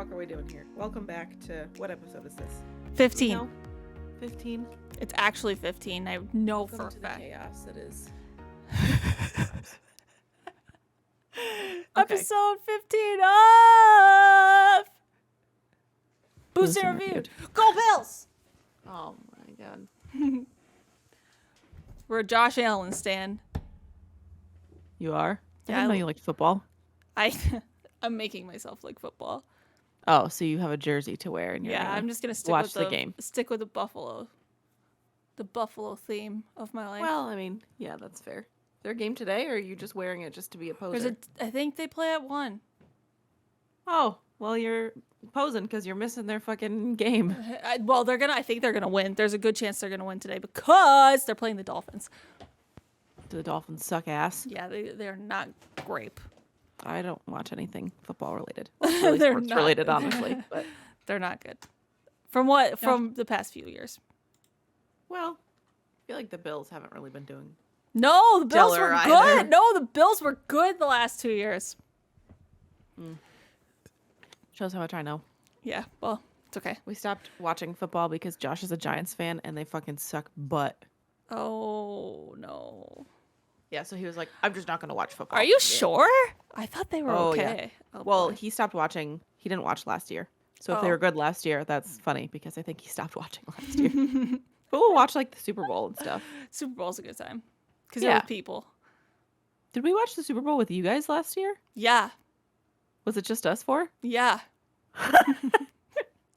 fuck are we doing here? Welcome back to, what episode is this? 15. No? 15? It's actually 15. I know Welcome for a to fact. the chaos that is. Episode 15 of Boost and Reviewed. Go Bills! Oh my god. We're a Josh Allen stan. You are? I Yeah, didn't know you liked football. I'm making myself like football. Oh, so you have a jersey to wear and you're gonna I'm just gonna stick watch with the game. Stick with the Buffalo theme of my life. Well, I mean, yeah, that's fair. Is there a game today, or are you just wearing it just to be a poser? I think they play at 1. Oh, well, you're posing because you're missing their fucking game. I think they're gonna win. There's a good chance they're gonna win today because they're playing the Dolphins. Do the Dolphins suck ass? Yeah, they're not grape. I don't watch anything football related. Really They're sports not. related, honestly. But They're not good. From the past few years. well, I feel like the Bills haven't really been doing. No, the Bills Stellar were either. good. No, the Bills were good the last 2 years. Shows how much I know. Yeah, well, it's okay. We stopped watching football because Josh is a Giants fan and they fucking suck butt. Oh, no. Yeah, so he was like, I'm just not going to watch football. Are you sure? I thought they were Oh, yeah. okay. Oh, Well, boy. he stopped watching. He didn't watch last year. So if they Oh. were good last year, that's funny because I think he stopped watching last year. But we'll watch like the Super Bowl and stuff. Super Bowl's a good time. Because Yeah. you're with people. Did we watch the Super Bowl with you guys last year? Yeah. Was it just us four? Yeah.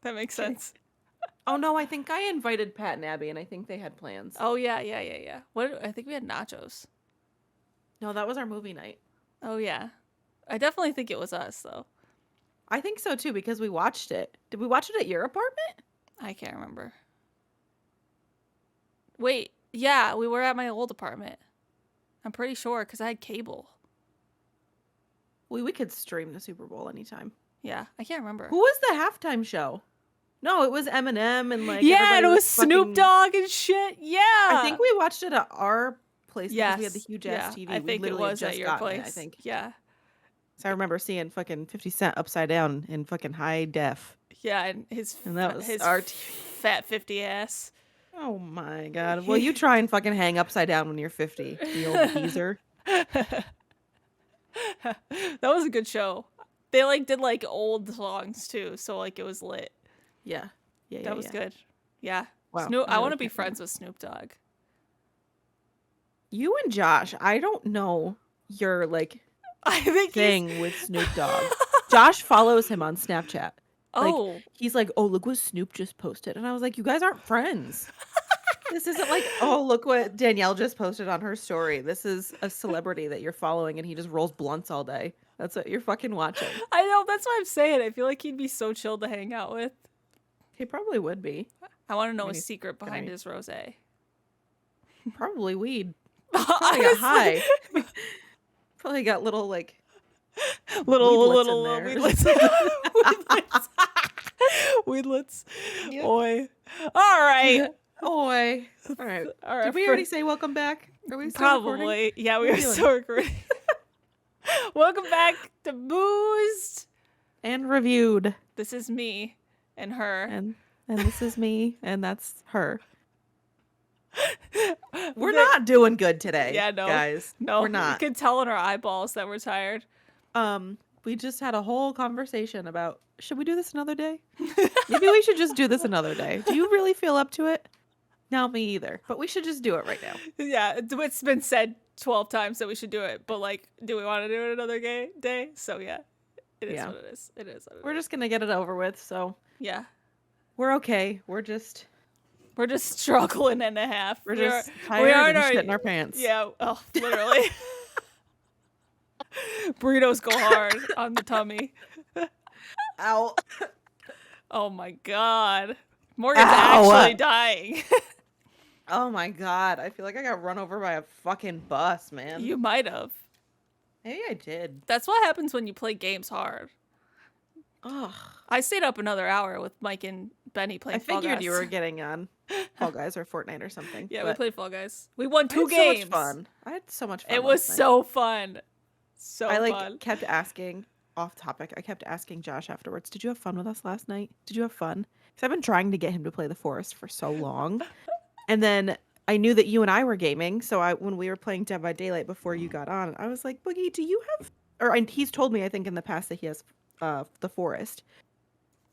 That makes sense. Oh, no, I think I invited Pat and Abby and I think they had plans. Oh, yeah. I think we had nachos. No, that was our movie night. Oh, yeah. I definitely think it was us, though. I think so too because we watched it. Did we watch it at your apartment? I can't remember. Wait, yeah, we were at my old apartment. I'm pretty sure because I had cable. We could stream the Super Bowl anytime. Yeah, I can't remember. Who was the halftime show? No, it was Eminem and like yeah, and everybody it was Snoop fucking... Dogg and shit. Yeah, I think we watched it at our place because we had the Yes, huge yeah, ass TV. I We think it literally had was at just your gotten place. it, I think. Yeah, So I remember seeing fucking 50 Cent upside down in fucking high def. yeah, and his that was his our fat 50 ass. Oh my god. Well, you try and fucking hang upside down when you're 50, you old geezer. That was a good show. They like did like old songs too, so like it was lit. Yeah. Yeah. That was good. Yeah. Wow, Snoop. I I really want to be can't remember. friends with Snoop Dogg. You and Josh, I don't know your like I think thing with Snoop Dogg. Josh follows him on Snapchat. Oh, He's like, oh, look what Snoop just posted. And I was like, you guys aren't friends. This isn't like, oh, look what Danielle just posted on her story. This is a celebrity that you're following and he just rolls blunts all day. That's what you're fucking watching. I know. That's what I'm saying. I feel like he'd be so chill to hang out with. He probably would be. I want to know I mean, his secret behind his rosé. Probably weed. Probably got high. Probably got little like little weedlets in there. weedlets. Yep. Oi. All right. Oi. All right. All right. Did we already say welcome back? Are we still recording? Probably. Yeah, we What are are we doing? still recording. Welcome back to Boozed. And reviewed. This is me and her. And this is me and that's her. We're not doing good today. Yeah, no. Guys. No, We're not. You can tell in our eyeballs that we're tired. We just had a whole conversation about should we do this another day? Maybe we should just do this another day. Do you really feel up to it? No, me either. But we should just do it right now. Yeah, it's been said 12 times that we should do it, but like, do we want to do it another day? So yeah, it is what it is. It is what it is. We're just gonna get it over with, so Yeah, we're okay. We're just struggling and a half. tired and shit in our pants. Yeah, oh, literally. Burritos go hard on the tummy. Ow. Oh my god. Morgan's Ow. actually dying. Oh my god. I feel like I got run over by a fucking bus, man. You might have. Maybe I did. That's what happens when you play games hard. Ugh. I stayed up another hour with Mike and Benny playing I Fall figured Guys. you were getting on Fall Guys or Fortnite or something. Yeah, but we played Fall Guys. We won I 2 had games. So much fun. I had so much fun. It was last night. so fun. So I fun. kept asking off topic. I kept asking Josh afterwards, "Did you have fun with us last night? Did you have fun?" Because I've been trying to get him to play The Forest for so long, and then I knew that you and I were gaming. So when we were playing Dead by Daylight before you got on, I was like, "Boogie, do you have?" Or he's told me, I think in the past, that he has The Forest,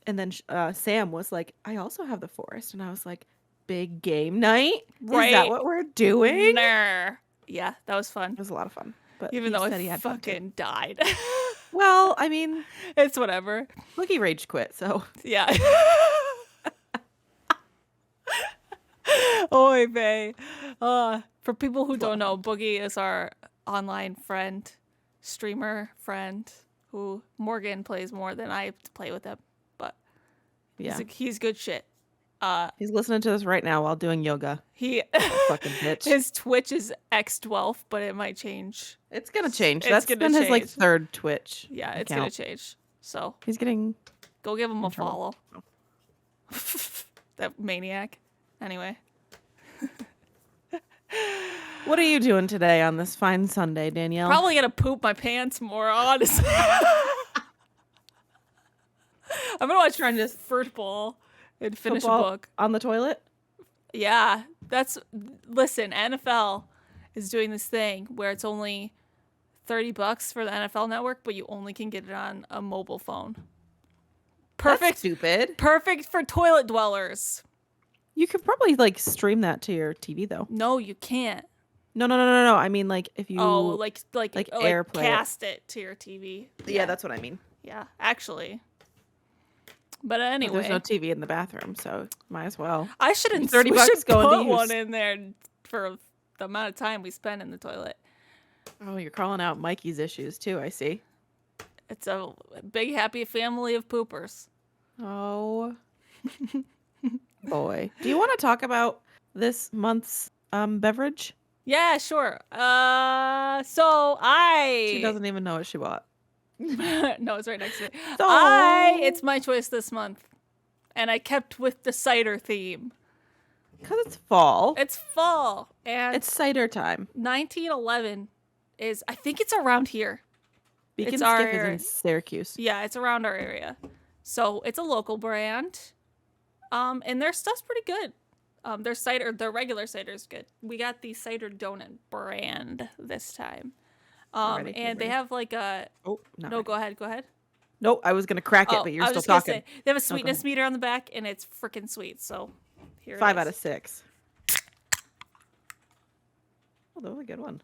and then Sam was like, "I also have The Forest," and I was like, "Big game night? Right. Is that what we're doing?" Nah. Yeah, that was fun. It was a lot of fun. But Even he though said I he had fun too. fucking died. Well, I mean, It's whatever. Boogie rage quit, so Yeah. Oy vey. For people who don't know, Boogie is our online friend, streamer friend, who Morgan plays more than I play with him. But yeah, he's good shit. he's listening to this right now while doing yoga. He Fucking bitch. His Twitch is X12, but it might change. It's gonna change. It's That's gonna been his like change. third Twitch. Yeah, it's account. gonna change. So He's getting go give him a trouble. follow. That maniac. Anyway. What are you doing today on this fine Sunday, Danielle? Probably gonna poop my pants more, honestly. I'm gonna watch football and finish Football a book. on the toilet. Yeah, listen, NFL is doing this thing where it's only $30 for the NFL network, but you only can get it on a mobile phone. Perfect. That's stupid. Perfect for toilet dwellers. You could probably like stream that to your TV though. No, you can't. No. I mean, like if you like AirPlay cast it to your TV. Yeah, that's what I mean. Yeah, actually. But anyway, There's no TV in the bathroom, so might as well. I shouldn't. $30 We should going to put use. one in there for the amount of time we spend in the toilet. Oh, you're calling out Mikey's issues too. I see. It's a big happy family of poopers. Oh boy, do you want to talk about this month's beverage? Yeah, sure. She doesn't even know what she bought. No, it's right next to me. So It's my choice this month, and I kept with the cider theme. Because it's fall. It's fall, and It's cider time. 1911 is, I think it's around here. Beacon It's Skiff is in Syracuse. Yeah, it's around our area. So it's a local brand. And their stuff's pretty good. Their regular cider is good. We got the cider donut brand this time. And they have like a... Oh, no, go ahead. Nope, I was going to crack it, but you're still talking. Say, they have a sweetness meter on the back, and it's freaking sweet. So here it is. 5 out of 6. Oh, that was a good one.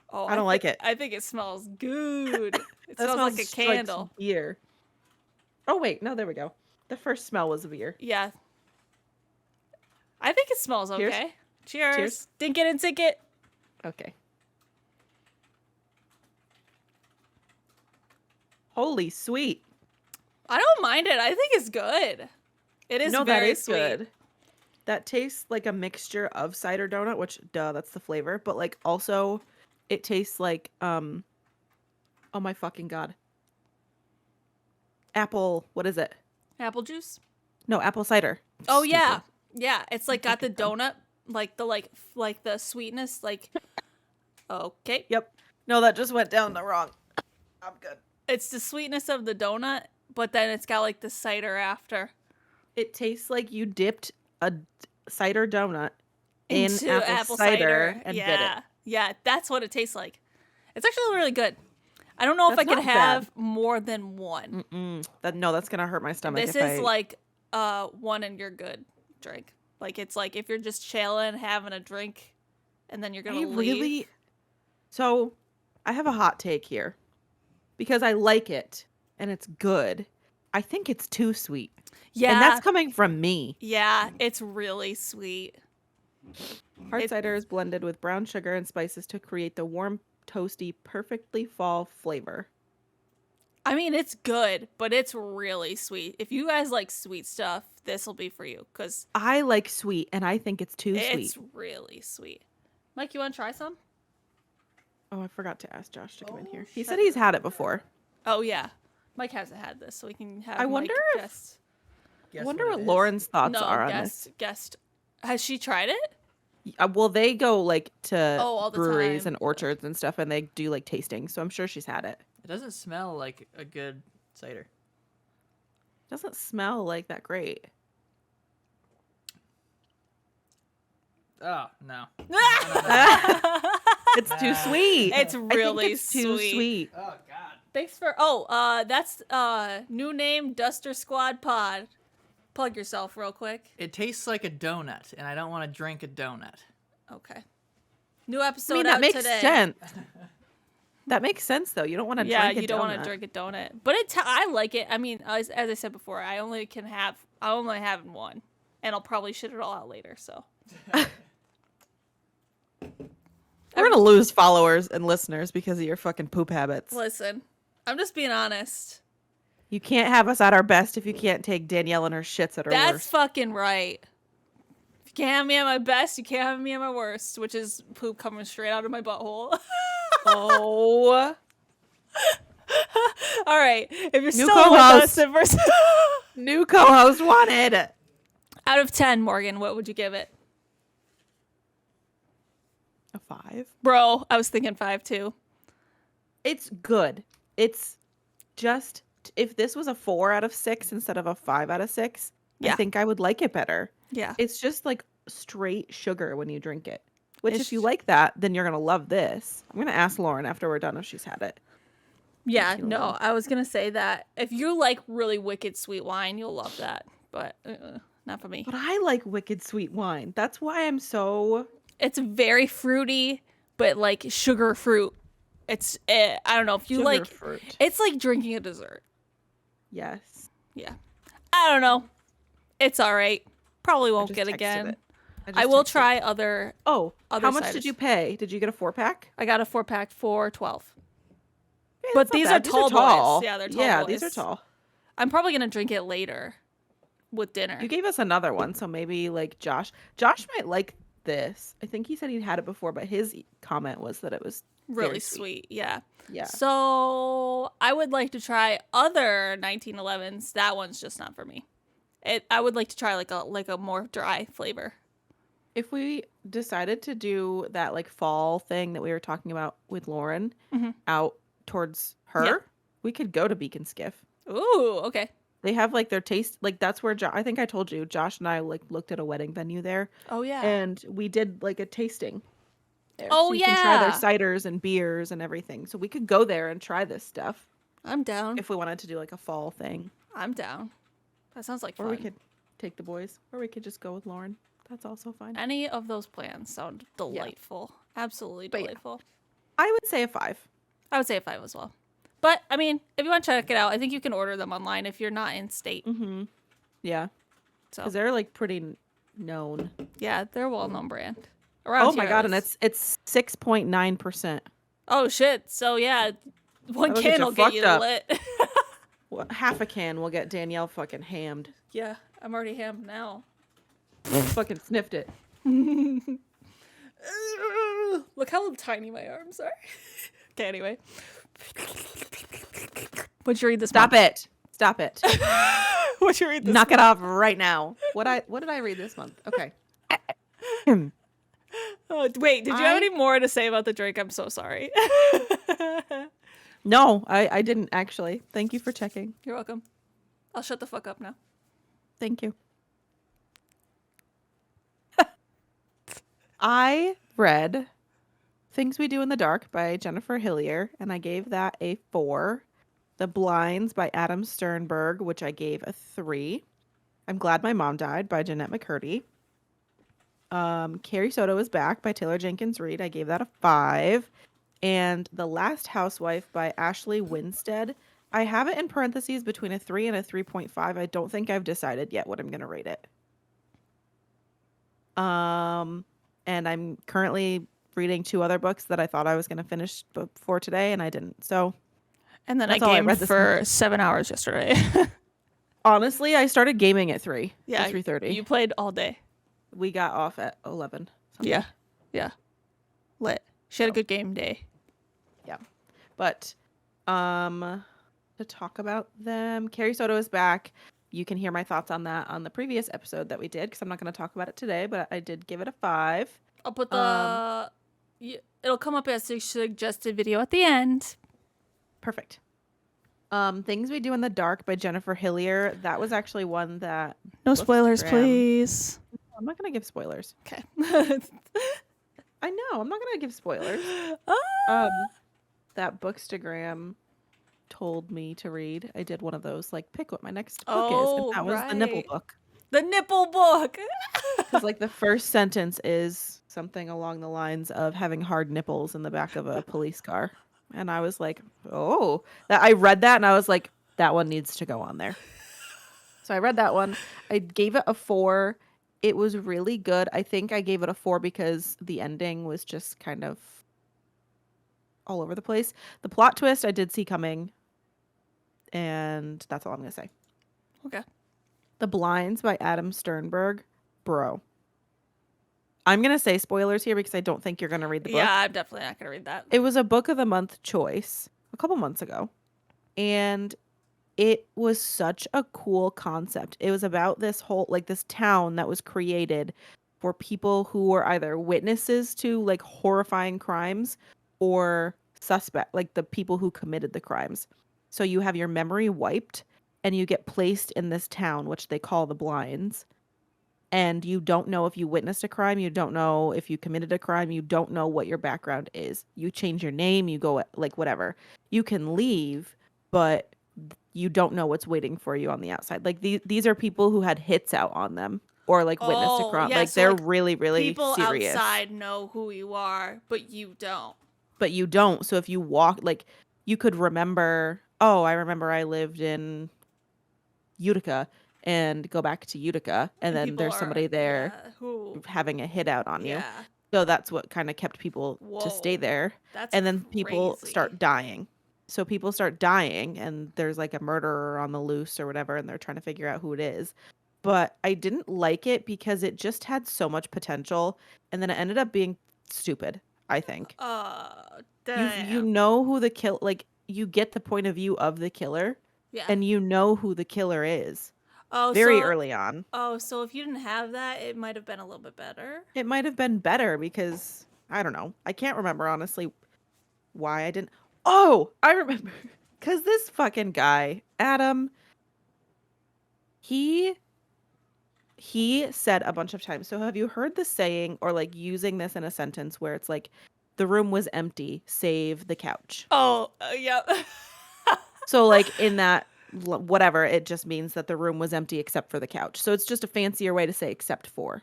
Oh, I don't like it. I think it smells good. It That smells like a candle. Like beer. Oh, wait. No, there we go. The first smell was a beer. Yeah. I think it smells Cheers. okay. Cheers. Cheers. Dink it and sink it. Okay. Holy sweet. I don't mind it. I think it's good. It is very sweet. Good. That tastes like a mixture of cider donut, which, duh, that's the flavor. But, like, also, it tastes like, oh my fucking God. Apple, what is it? Apple juice? No, apple cider. Oh, Stupid. yeah. Yeah, it's like got the donut, like the sweetness, like, okay. Yep. No, that just went down the wrong. I'm good. It's the sweetness of the donut, but then it's got like the cider after. It tastes like you dipped a cider donut in Into apple cider and bit it. Yeah, that's what it tastes like. It's actually really good. I don't know if I That's could not have more than one. No, that's gonna hurt my stomach. This is like one and you're good drink. Like it's like if you're just chilling, having a drink, and then you're gonna leave. So I have a hot take here because I like it and it's good. I think it's too sweet. Yeah, and that's coming from me. Yeah, it's really sweet. Hard cider is blended with brown sugar and spices to create the warm, toasty, perfectly fall flavor. I mean, it's good, but it's really sweet. If you guys like sweet stuff, this will be for you because I like sweet, and I think it's too sweet. It's really sweet. Mike, you want to try some? Oh, I forgot to ask Josh to come in here. He said he's had it before. Oh yeah, Mike hasn't had this, so we can have. I wonder Mike I wonder what Lauren's thoughts are on this. Guest. Has she tried it? Well, they go like to Oh, all the breweries time. and orchards and stuff, and they do like tasting. So I'm sure she's had it. It doesn't smell like a good cider. Doesn't smell like that great. Oh, no. It's too sweet. It's I think really it's too sweet. Oh, God. Thanks for that's new name Duster Squad Pod. Plug yourself real quick. It tastes like a donut, and I don't want to drink a donut. Okay. New episode I mean, out that makes today. sense. That makes sense, though. You don't want to Yeah, drink a you don't want donut. to drink a donut, but I like it. I mean, as I said before, I only have one, and I'll probably shit it all out later. So We're gonna lose followers and listeners because of your fucking poop habits. listen, I'm just being honest. You can't have us at our best if you can't take Danielle and her shits at her That's worst. fucking right. If you can't have me at my best, you can't have me at my worst, which is poop coming straight out of my butthole. Oh. All right, if you're New still with co-host. us, at first, New co-host wanted. out of 10, Morgan, what would you give it? A 5. Bro, I was thinking 5 too. It's good. It's just, if this was a 4 out of 6 instead of a 5 out of 6, Yeah. I think I would like it better. Yeah. It's just like straight sugar when you drink it. Which, It's- if you like that, then you're gonna love this. I'm gonna ask Lauren after we're done if she's had it. Yeah, you'll no, love. I was gonna say that if you like really wicked sweet wine, you'll love that, but not for me. But I like wicked sweet wine. That's why I'm so. It's very fruity, but like sugar fruit. It's I don't know if you Sugar like. fruit. It's like drinking a dessert. Yes. Yeah, I don't know. It's all right. Probably won't just get texted again. it. I will just texted. try other. Oh, other how much ciders. did you pay? Did you get a 4-pack? I got a 4-pack for $12. Yeah, But that's not these bad. are tall boys. Yeah, they're tall Yeah, boys. these are tall. I'm probably gonna drink it later with dinner. You gave us another one, so maybe like Josh. Josh might like this. I think he said he'd had it before, but his comment was that it was Really very sweet. Yeah. Yeah. So I would like to try other 1911s. That one's just not for me. I would like to try like a more dry flavor. If we decided to do that like fall thing that we were talking about with Lauren out towards her, Yeah. we could go to Beacon Skiff. Ooh, okay. They have like their taste, like that's where I think I told you, Josh and I like looked at a wedding venue there, Oh yeah. and we did like a tasting. There. Oh, so you can try their yeah. ciders and beers and everything. So we could go there and try this stuff I'm down. if we wanted to do like a fall thing, I'm down. That sounds like or fun. we could take the boys, or we could just go with Lauren. That's also fine. Any of those plans sound delightful. Absolutely But yeah. delightful. I would say a 5. I would say a 5 as well. But I mean, if you want to check it out, I think you can order them online if you're not in state. Mm-hmm. Yeah, So because they're like pretty known. yeah, they're a well-known brand. Around Oh my here, god, at and least. it's 6.9%. Oh shit! So yeah, one That'll get can you will get you fucked up. lit. Well, half a can will get Danielle fucking hammed. Yeah, I'm already hammed now. Fucking sniffed it. Look how tiny my arms are. Okay, anyway. What'd you read this Stop month? it. Stop it. What'd you read this Knock it off right now. What did I read this month? Okay. Oh, wait, did you have I- any more to say about the drink? I'm so sorry. No, I didn't actually. Thank you for checking. You're welcome. I'll shut the fuck up now. Thank you. I read Things We Do in the Dark by Jennifer Hillier, and I gave that a 4. The Blinds by Adam Sternberg, which I gave a 3. I'm Glad My Mom Died by Jennette McCurdy. Carrie Soto Is Back by Taylor Jenkins Reid. I gave that a 5. And The Last Housewife by Ashley Winstead. I have it in parentheses between a 3 and a 3.5. I don't think I've decided yet what I'm going to rate it. And I'm currently reading 2 other books that I thought I was going to finish before today, and I didn't. So And then That's I all I gamed read this for 7 hours yesterday. honestly, I started gaming at 3. Yeah, at 3:30. You played all day. We got off at 11. Sunday. Yeah. Yeah. Lit. She had a good game day. Yeah. But to talk about them, Carrie Soto Is Back. You can hear my thoughts on that on the previous episode that we did, because I'm not going to talk about it today, but I did give it a 5. I'll put the it'll come up as a suggested video at the end. Perfect. Things We Do in the Dark by Jennifer Hillier. That was actually one that No spoilers, Bookstagram- please. I'm not gonna give spoilers. Okay. I know, I'm not gonna give spoilers. That Bookstagram told me to read. I did one of those, like, pick what my next book is, and that was the nipple right. book. The nipple book. Because, like, the first sentence is something along the lines of having hard nipples in the back of a police car. And I was like, oh. I read that and I was like, that one needs to go on there. So I read that one. I gave it a 4. It was really good. I think I gave it a 4 because the ending was just kind of all over the place. The plot twist I did see coming. And that's all I'm going to say. Okay. The Blinds by Adam Sternberg. Bro. I'm going to say spoilers here because I don't think you're going to read the book. Yeah, I'm definitely not going to read that. It was a book of the month choice a couple months ago. And it was such a cool concept. It was about this whole, like, this town that was created for people who were either witnesses to, like, horrifying crimes or suspect, like, the people who committed the crimes. So you have your memory wiped and you get placed in this town, which they call the Blinds. And you don't know if you witnessed a crime. You don't know if you committed a crime. You don't know what your background is. You change your name. You go, like, whatever. You can leave, but you don't know what's waiting for you on the outside. Like, these are people who had hits out on them or, like, witnessed a crime. Yeah, Like, so, they're like, really, really people serious. outside know who you are, but you don't. But you don't. So if you walk, like, you could remember, oh, I remember I lived in Utica, and go back to Utica, and then people there's are- somebody there yeah, who? having a hit out on you. Yeah, So that's what kind of kept people to stay Whoa. there. that's And then people crazy. start dying. So people start dying, and there's, like, a murderer on the loose or whatever, and they're trying to figure out who it is. But I didn't like it because it just had so much potential, and then it ended up being stupid, I think. Damn. You know who the kill, like, you get the point of view of the killer, Yeah. and you know who the killer is Oh, very so, early on. Oh, so if you didn't have that, it might have been a little bit better. It might have been better because, I don't know. I can't remember, honestly, why I didn't. Oh, I remember. Because this fucking guy, Adam, he said a bunch of times. So have you heard the saying or, like, using this in a sentence where it's like, the room was empty, save the couch? Oh, yep. So, like, in that, whatever, it just means that the room was empty except for the couch. So it's just a fancier way to say except for.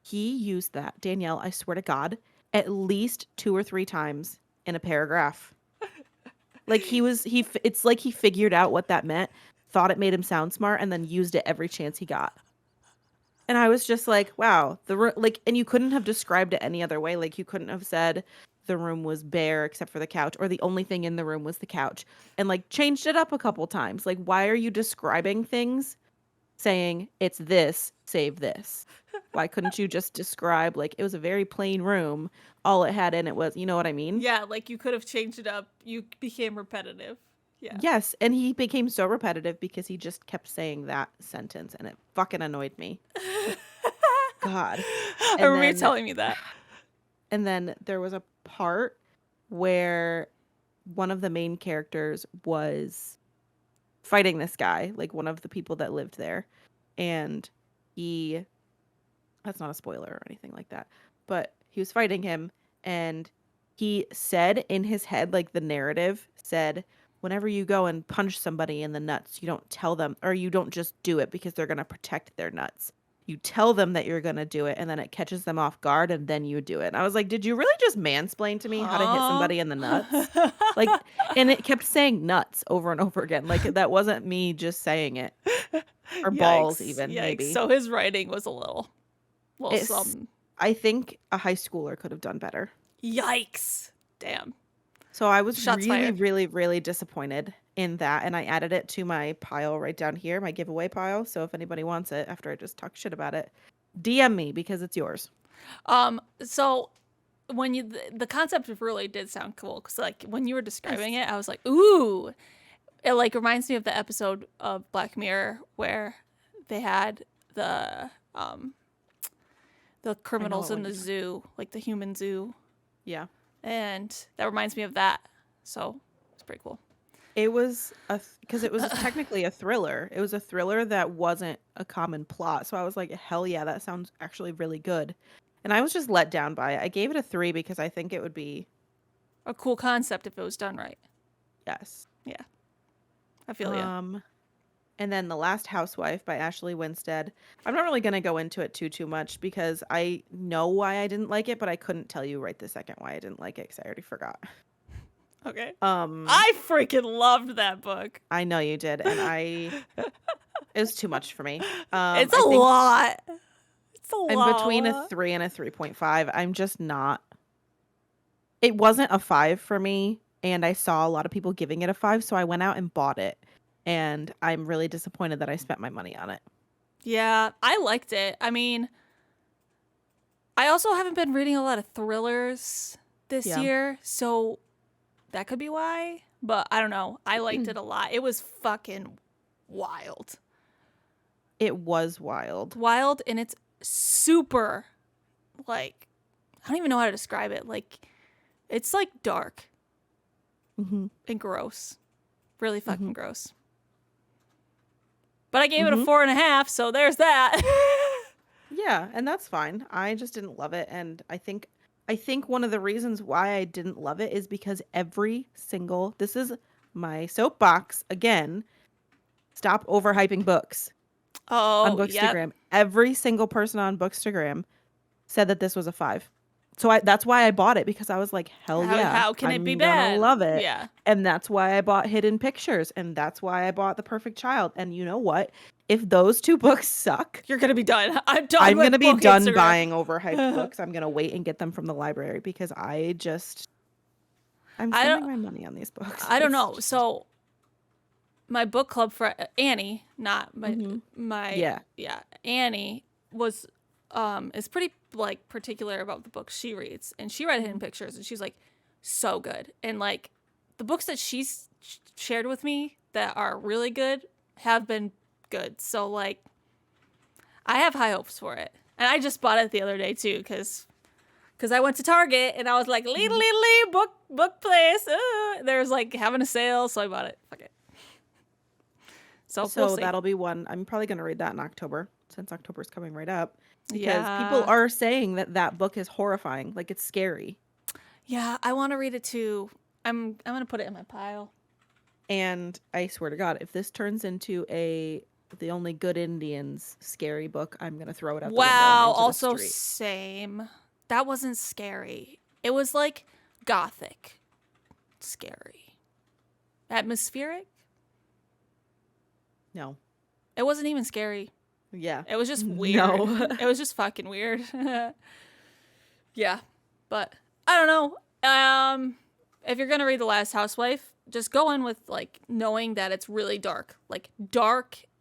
He used that, Danielle, I swear to God, at least 2 or 3 times in a paragraph. Like, it's like he figured out what that meant, thought it made him sound smart, and then used it every chance he got. And I was just like, wow, and you couldn't have described it any other way. Like, you couldn't have said the room was bare except for the couch, or the only thing in the room was the couch, and, like, changed it up a couple times. Like, why are you describing things saying it's this, save this? Why couldn't you just describe, like, it was a very plain room, all it had in it was, you know what I mean? Yeah, like, you could have changed it up. You became repetitive. Yeah. Yes, and he became so repetitive because he just kept saying that sentence, and it fucking annoyed me. God. I remember you telling me that. And then there was a part where one of the main characters was fighting this guy, like one of the people that lived there. And that's not a spoiler or anything like that, but he was fighting him, and he said in his head, like, the narrative said, whenever you go and punch somebody in the nuts, you don't tell them, or you don't just do it because they're going to protect their nuts. You tell them that you're going to do it, and then it catches them off guard, and then you do it. And I was like, did you really just mansplain to me how to hit somebody in the nuts? Like, and it kept saying nuts over and over again. Like, that wasn't me just saying it. Or balls, even, maybe. So his writing was a little something. I think a high schooler could have done better. Yikes. Damn. So I was Shots really, fired. really, really disappointed in that, and I added it to my pile right down here, my giveaway pile. So if anybody wants it after I just talk shit about it, DM me because it's yours. So when the concept really did sound cool, because, like, when you were describing it, I was like, ooh. It, like, reminds me of the episode of Black Mirror where they had the the criminals what in the you mean. zoo, like the human zoo. Yeah. And that reminds me of that. So it's pretty cool. It was because it was technically a thriller. It was a thriller that wasn't a common plot. So I was like, hell yeah, that sounds actually really good. And I was just let down by it. I gave it a 3 because I think it would be A cool concept if it was done right. yes. Yeah. I feel you. And then The Last Housewife by Ashley Winstead. I'm not really going to go into it too much because I know why I didn't like it, but I couldn't tell you right this second why I didn't like it because I already forgot. Okay. Um, I freaking loved that book. I know you did, and it was too much for me. It's I a think lot. It's a I'm lot. between a 3 and a 3.5. I'm just not. It wasn't a 5 for me, and I saw a lot of people giving it a 5, so I went out and bought it. And I'm really disappointed that I spent my money on it. Yeah, I liked it. I mean, I also haven't been reading a lot of thrillers this Yeah. year, so that could be why. But I don't know. I liked it a lot. It was fucking wild. It was wild. Wild, and it's super, like, I don't even know how to describe it. Like, it's like dark Mm-hmm. and gross. Really fucking gross. But I gave it a 4.5, so there's that. Yeah, and that's fine. I just didn't love it, and I think one of the reasons why I didn't love it is because this is my soapbox again. Stop overhyping books on Bookstagram. Yep. Every single person on Bookstagram said that this was a 5. So that's why I bought it, because I was like, hell yeah. How can it be I'm bad? gonna love it. Yeah. And that's why I bought Hidden Pictures, and that's why I bought The Perfect Child. And you know what? If those 2 books suck, You're gonna be done. I'm done. I'm with going to be book done Instagram. buying overhyped books. I'm going to wait and get them from the library because I'm spending my money on these books. I don't It's know. just- So my book club for Annie, not my Annie was is pretty like particular about the books she reads, and she read Hidden Pictures, and she's like so good. And like the books that she's shared with me that are really good have been good. So like I have high hopes for it, and I just bought it the other day too because I went to Target and I was like, lee book place. There's like having a sale, so I bought it. Fuck it. So we'll see. that'll be one. I'm probably going to read that in October, since October's coming right up. Because Yeah. people are saying that book is horrifying. Like, it's scary. Yeah, I want to read it too. I'm gonna put it in my pile. And I swear to God, if this turns into The Only Good Indians scary book, I'm going to throw it out the window and Wow. into the Also, street. same. That wasn't scary. It was like gothic, scary, atmospheric. No. It wasn't even scary. Yeah. It was just weird. No. It was just fucking weird. Yeah, but I don't know. If you're gonna read The Last Housewife, just go in with like knowing that it's really dark,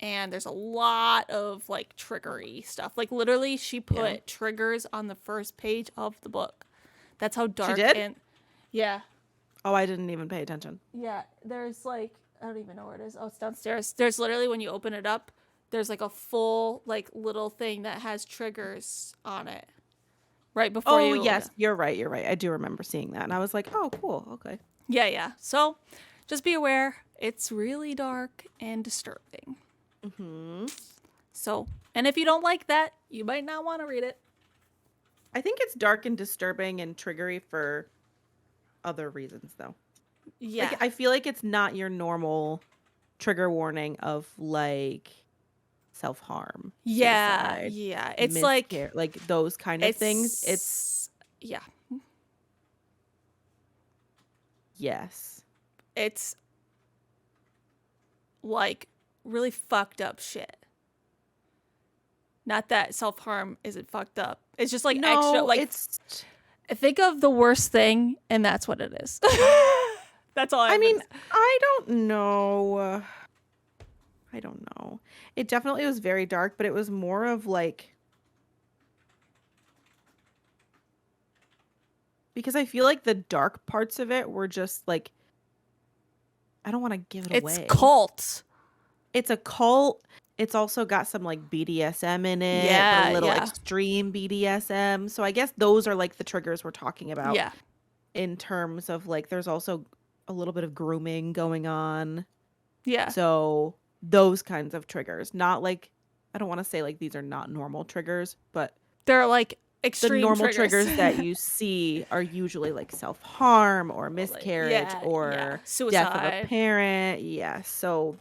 and there's a lot of like triggery stuff. Like literally, she put triggers on the first page of the book. That's how dark. did? And yeah, Oh, I didn't even pay attention. yeah. There's like I don't even know where it is. Oh, it's downstairs. There's literally when you open it up, there's like a full like little thing that has triggers on it. Right before Oh, you. yes. You're right. I do remember seeing that. And I was like, oh, cool. Okay. Yeah. So just be aware. It's really dark and disturbing. Mm-hmm. So, and if you don't like that, you might not want to read it. I think it's dark and disturbing and triggery for other reasons, though. Yeah. Like, I feel like it's not your normal trigger warning of like self-harm. Yeah. suicide, Yeah. It's like those kind of things. It's yeah. yes. It's like really fucked up shit. Not that self-harm isn't fucked up. It's just like extra like it's think of the worst thing and that's what it is. That's all I mean, I don't know. I don't know. It definitely was very dark, but it was more of like because I feel like the dark parts of it were just like I don't want to give it away. It's cult. It's a cult It's also got some, like, BDSM in it, but a Yeah, little yeah, extreme BDSM, so I guess those are, like, the triggers we're talking about yeah. in terms of, like, there's also a little bit of grooming going on, Yeah. so those kinds of triggers, not, like I don't wanna say, like, these are not normal triggers, but They're like the extreme normal triggers. triggers that you see are usually, like, self-harm or Well, like, miscarriage yeah, yeah. or death of a Suicide. parent, yeah, so Yeah.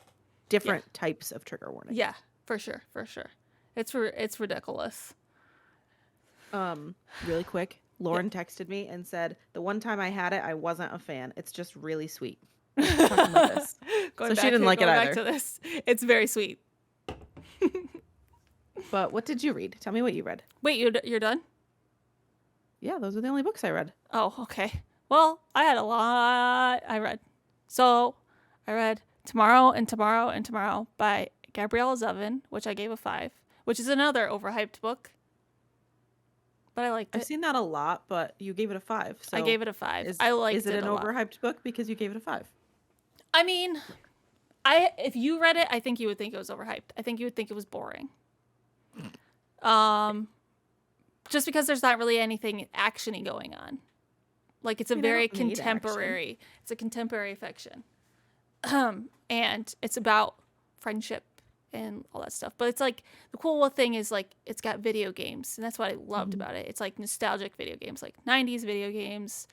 different types of trigger warnings. Yeah, for sure, for sure. It's ridiculous. Really quick, Lauren texted me and said, "The one time I had it, I wasn't a fan. It's just really sweet." Talking about this. So she didn't like it going back either. to this. It's very sweet. But what did you read? Tell me what you read. Wait, you're done? Yeah, those are the only books I read. Oh, okay. Well, I had a lot I read. So I read Tomorrow and Tomorrow and Tomorrow by Gabriella Zevin, which I gave a 5, which is another overhyped book. But I liked I've it. seen that a lot, but you gave it a 5. So I gave it a 5. is, I liked is it it an a lot. overhyped book because you gave it a 5? I mean, if you read it, I think you would think it was overhyped. I think you would think it was boring. Just because there's not really anything actiony going on. Like it's a I mean, I very don't need contemporary. It's a contemporary fiction, and it's about friendship and all that stuff. But it's like the cool thing is like it's got video games, and that's what I loved about it. It's like nostalgic video games, like '90s video games,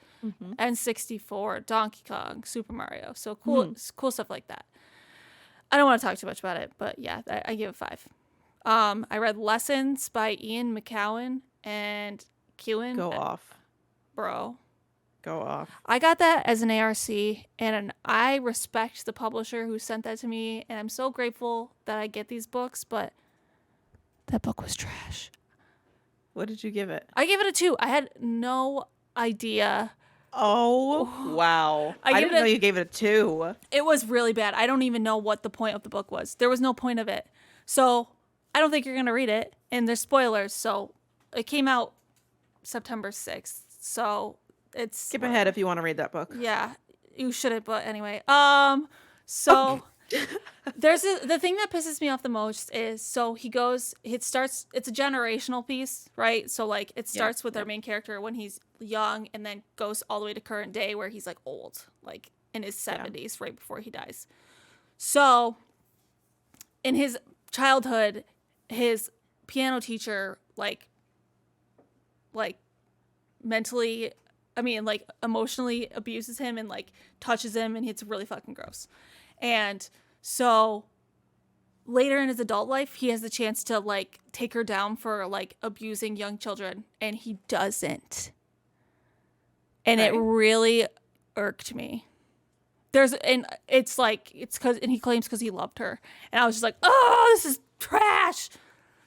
N64, Donkey Kong, Super Mario. So cool stuff like that. I don't want to talk too much about it, but yeah, I give it 5. I read Lessons by Ian McCowan and Kewen. Go off. Bro. Go off. I got that as an ARC, and I respect the publisher who sent that to me, and I'm so grateful that I get these books, but that book was trash. What did you give it? I gave it a 2. I had no idea. Oh, wow. I I gave didn't it know a- you gave it a 2. It was really bad. I don't even know what the point of the book was. There was no point of it. So I don't think you're going to read it, and there's spoilers, so it came out September 6th, so it's... Skip ahead if you want to read that book. Yeah, you shouldn't, but anyway. So the thing that pisses me off the most is it's a generational piece, right? So like it starts with our main character when he's young and then goes all the way to current day where he's like old, like in his 70s, right before he dies. So in his childhood, his piano teacher like mentally, like emotionally abuses him and like touches him, and it's really fucking gross. And so later in his adult life, he has the chance to like take her down for like abusing young children, and he doesn't. And it really irked me. It's because he claims because he loved her, and I was just like, oh, this is trash.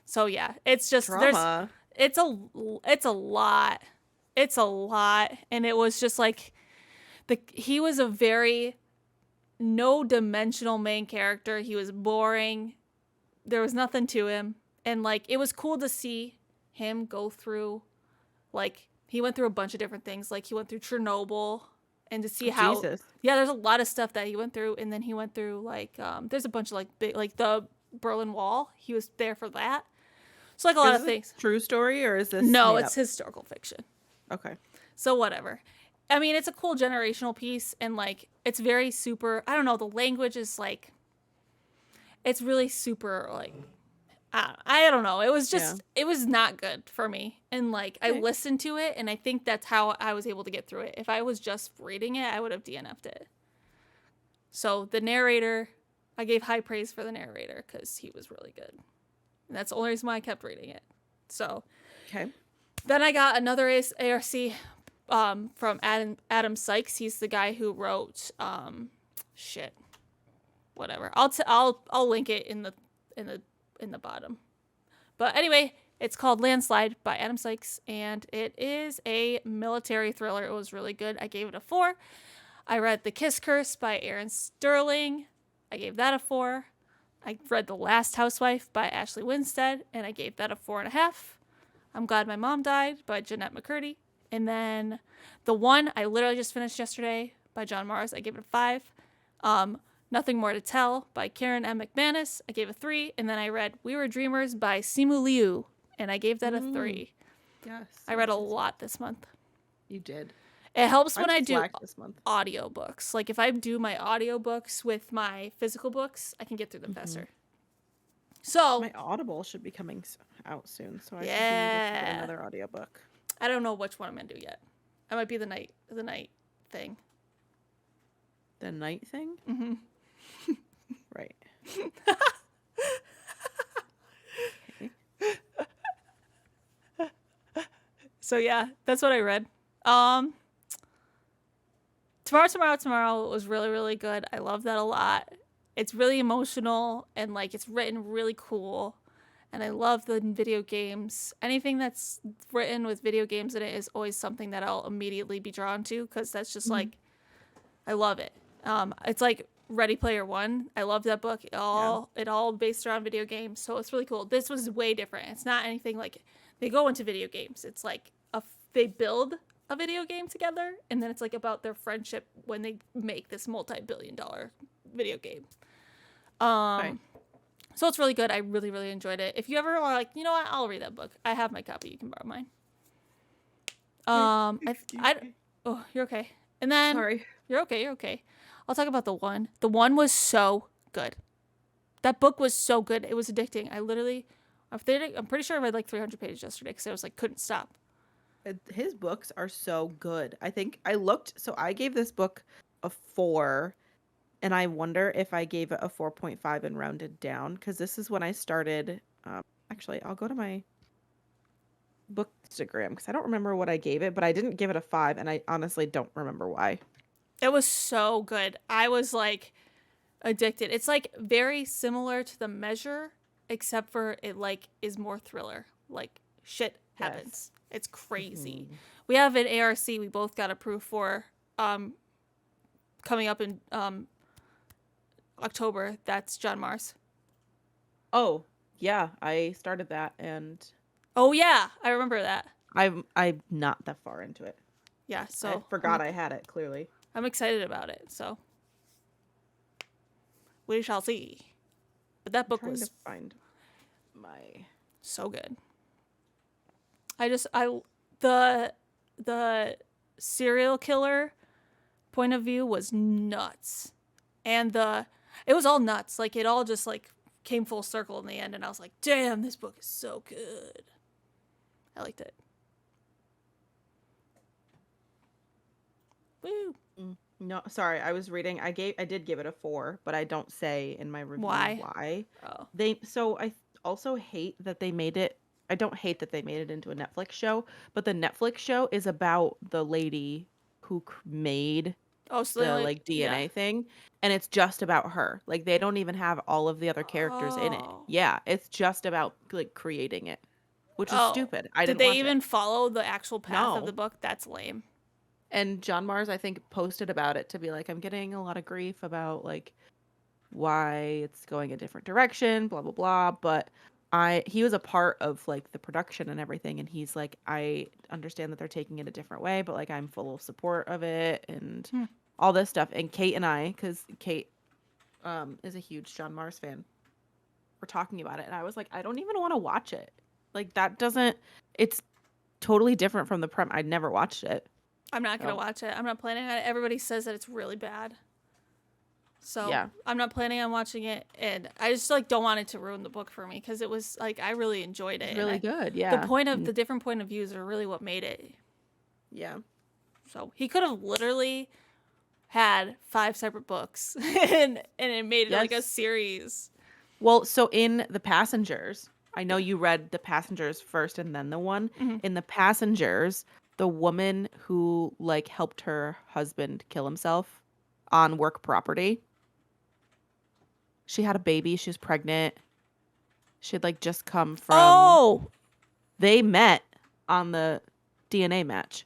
So yeah, it's just Drama. it's a lot. It's a lot, and it was just like he was a very no-dimensional main character. He was boring. There was nothing to him, and like it was cool to see him go through, like he went through a bunch of different things. Like he went through Chernobyl, and to see how Jesus. there's a lot of stuff that he went through, and then he went through like there's a bunch of like big, like the Berlin Wall. He was there for that. So like a lot of things. True story, or is this No, made it's up? historical fiction. Okay. So whatever. I mean, it's a cool generational piece, and like it's very super. I don't know. The language is like, it's really super like. I don't know. It was just it was not good for me, and like I listened to it, and I think that's how I was able to get through it. If I was just reading it, I would have DNF'd it. So the narrator, I gave high praise for the narrator because he was really good, and that's the only reason why I kept reading it. So. Okay. Then I got another ARC from Adam Sykes. He's the guy who wrote whatever. I'll link it in the bottom. But anyway, it's called Landslide by Adam Sykes, and it is a military thriller. It was really good. I gave it a 4. I read The Kiss Curse by Aaron Sterling. I gave that a 4. I read The Last Housewife by Ashley Winstead, and I gave that a 4.5. I'm Glad My Mom Died by Jennette McCurdy. And then The One I literally just finished yesterday by John Mars. I gave it a 5. Nothing More to Tell by Karen M. McManus. I gave a 3. And then I read We Were Dreamers by Simu Liu, and I gave that a 3. Yes. I read a lot this month. You did. It helps when I I do slacked this month. audiobooks. Like if I do my audiobooks with my physical books, I can get through them faster. So My Audible should be coming out soon, so I should be able to Yeah. get another audiobook. I don't know which one I'm gonna do yet. I might be the night thing. The night thing? Mm-hmm. Right. So yeah, that's what I read. Tomorrow was really, really good. I love that a lot. It's really emotional and like it's written really cool. And I love the video games. Anything that's written with video games in it is always something that I'll immediately be drawn to because that's just like, I love it. It's like Ready Player One. I love that book. It all based around video games, so it's really cool. This was way different. It's not anything like they go into video games. It's like they build a video game together, and then it's like about their friendship when they make this multi-billion-dollar video game. Right. So it's really good. I really, really enjoyed it. If you ever are like, you know what, I'll read that book. I have my copy. You can borrow mine. Oh, you're okay. And then Sorry. You're okay. I'll talk about the one. The one was so good. That book was so good. It was addicting. I'm pretty sure I read like 300 pages yesterday because I was like, couldn't stop. His books are so good. I think I looked, so I gave this book a 4, and I wonder if I gave it a 4.5 and rounded down, because this is when I started. Actually, I'll go to my Bookstagram, because I don't remember what I gave it, but I didn't give it a 5, and I honestly don't remember why. It was so good. I was like addicted. It's like very similar to The Measure, except for it like is more thriller. Like shit happens. It's crazy. We have an ARC we both got approved for coming up in October. That's John Mars. Oh, yeah, I started that, and Oh yeah, I remember that. I'm not that far into it. Yeah, so I forgot I had it, clearly. I'm excited about it. So we shall see. But that book Trying was to find my... so good. The serial killer point of view was nuts. And it was all nuts. Like it all just like came full circle in the end, and I was like, damn, this book is so good. I liked it. Woo. No, sorry, I was reading. I did give it a 4, but I don't say in my review Why? why. Oh. So I also hate that they made it. I don't hate that they made it into a Netflix show, but the Netflix show is about the lady who made Oh, so the like DNA thing, and it's just about her. Like they don't even have all of the other characters in it. Oh. Yeah, it's just about like creating it, which is Oh. stupid. I Did didn't they watch even it. follow the actual path of No. the book? That's lame. And John Mars, I think, posted about it to be like, I'm getting a lot of grief about like why it's going a different direction, blah blah blah. But he was a part of like the production and everything, and he's like, I understand that they're taking it a different way, but like I'm full of support of it and all this stuff. And Kate and I, because Kate is a huge John Mars fan, were talking about it, and I was like, I don't even want to watch it. Like that doesn't. It's totally different from the premise. I'd never watched it. I'm not going to watch it. I'm not planning on it. Everybody says that it's really bad. So Yeah. I'm not planning on watching it. And I just like don't want it to ruin the book for me because it was like I really enjoyed it. It's really good. Yeah. The different point of views are really what made it. Yeah. So he could have literally had 5 separate books and it made it like a Yes. series. Well, so in The Passengers, I know you read The Passengers first and then the one. Mhm. In The Passengers, the woman who like helped her husband kill himself on work property, she had a baby. She was pregnant. She had like just come from. They met on the DNA match.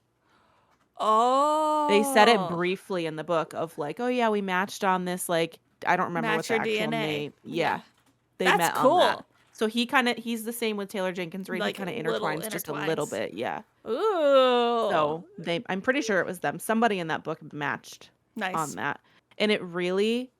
They said it briefly in the book of like, oh yeah, we matched on this like I don't remember what Match the your actual DNA. name. Yeah. Yeah. They That's met cool. on that. So he's the same with Taylor Jenkins Reid. Like He kind of little intertwines just a little intertwines. bit. Yeah. Ooh. So I'm pretty sure it was them. Somebody in that book matched nice. on that. And it really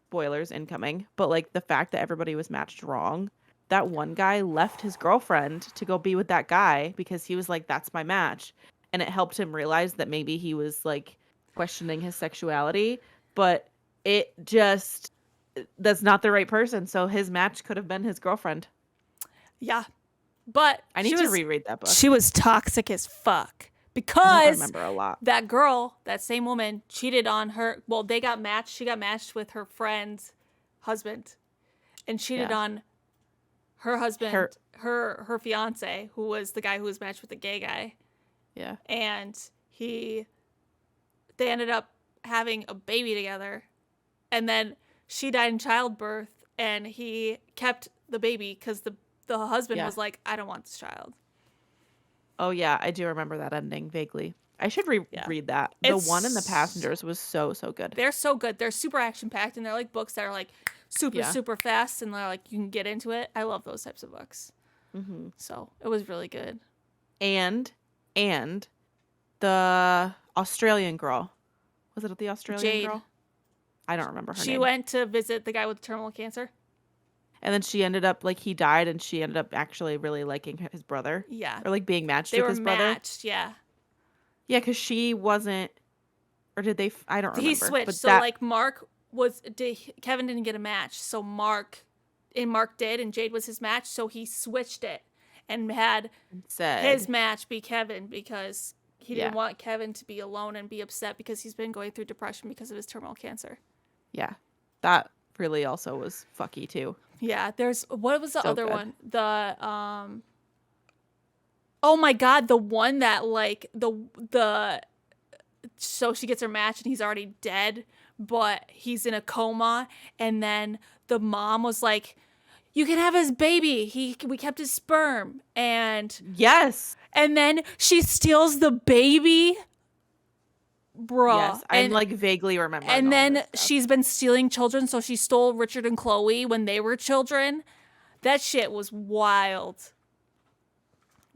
spoilers incoming, but like the fact that everybody was matched wrong. That one guy left his girlfriend to go be with that guy because he was like, that's my match. And it helped him realize that maybe he was like questioning his sexuality, but it just, that's not the right person. So his match could have been his girlfriend. Yeah. But I need to reread that book. She was toxic as fuck I because don't remember a lot. that girl, that same woman, cheated on her. Well, they got matched. She got matched with her friend's husband and cheated on her husband, her fiance, who was the guy who was matched with the gay guy. Yeah. And they ended up having a baby together. And then she died in childbirth and he kept the baby because the husband was like, I don't want this child. Oh, yeah. I do remember that ending vaguely. I should read that. The one in the Passengers was so good. They're so good. They're super action-packed, and they're like books that are like super fast, and they're like, you can get into it. I love those types of books. Mm-hmm. So it was really good. And the Australian girl. Was it the Australian girl? I don't remember her name. She went to visit the guy with terminal cancer. And then she ended up, like, he died, and she ended up actually really liking his brother. Yeah. Or, like, being matched with his brother. They were matched, yeah. Yeah, because she wasn't, or did they, I don't remember. He switched, but so, like, Kevin didn't get a match, so Mark did, and Jade was his match, so he switched it and had his match be Kevin because he didn't want Kevin to be alone and be upset because he's been going through depression because of his terminal cancer. Yeah. That really also was fucky, too. Yeah, what was the other one? Oh my God, the one that like so she gets her match and he's already dead, but he's in a coma, and then the mom was like, you can have his baby. We kept his sperm, and and then she steals the baby. Bruh. Yes, I like vaguely remember. And then she's been stealing children, so she stole Richard and Chloe when they were children. That shit was wild.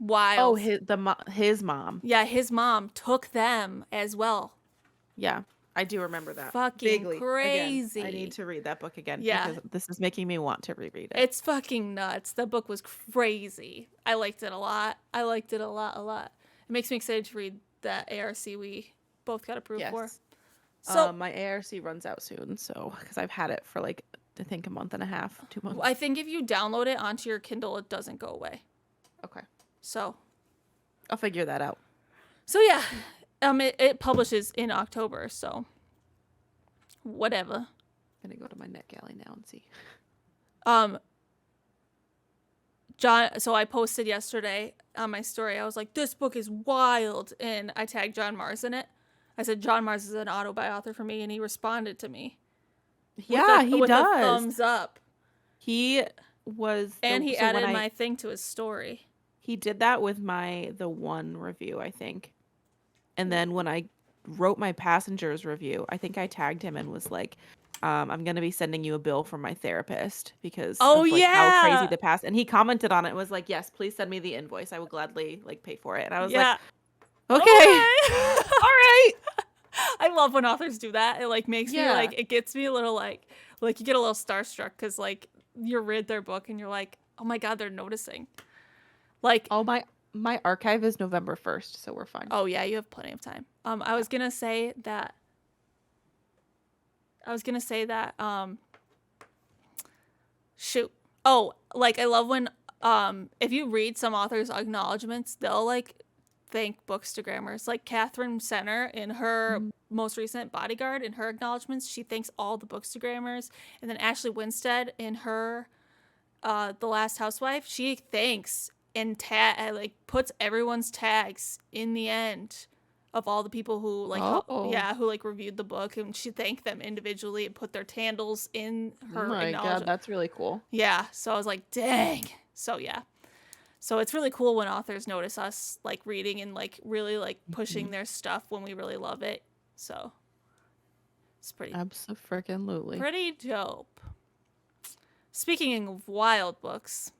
Oh, his mom. Yeah, his mom took them as well. Yeah, I do remember that. Fucking vaguely. crazy. Again, I need to read that book again. Yeah. Because this is making me want to reread it. It's fucking nuts. That book was crazy. I liked it a lot. A lot. It makes me excited to read that ARC we both got approved for. So my ARC runs out soon, so because I've had it for like I think a month and a half, 2 months. I think if you download it onto your Kindle, it doesn't go away. Okay. So I'll figure that out. So yeah, it publishes in October, so whatever. I'm gonna go to my NetGalley now and see. John, so I posted yesterday on my story, I was like, this book is wild, and I tagged John Mars in it. I said, John Mars is an auto-buy author for me, and he responded to me. Yeah, he with does. A thumbs up. He was... And he added my thing to his story. He did that with the one review, I think. And then when I wrote my Passengers review, I think I tagged him and was like, I'm going to be sending you a bill from my therapist because of like, how crazy the past. And he commented on it and was like, yes, please send me the invoice. I will gladly like pay for it. And I was like, okay. All right. I love when authors do that. It like makes me like, it gets me a little like you get a little starstruck because like you read their book and you're like, oh my God, they're noticing. Like, oh, my archive is November 1st, so we're fine. Oh yeah, you have plenty of time. I was gonna say that. Shoot. Oh, like I love when if you read some authors' acknowledgments, they'll like thank Bookstagrammers. Like Catherine Senner in her most recent Bodyguard, in her acknowledgments, she thanks all the Bookstagrammers, and then Ashley Winstead in her The Last Housewife, she thanks and like puts everyone's tags in the end of all the people who like who like reviewed the book, and she thanked them individually and put their handles in her acknowledgement. Oh my God, that's really cool. Yeah, so I was like, dang. So yeah, so it's really cool when authors notice us like reading and like really like pushing their stuff when we really love it. So it's pretty abso-freaking-lutely pretty dope. Speaking of wild books,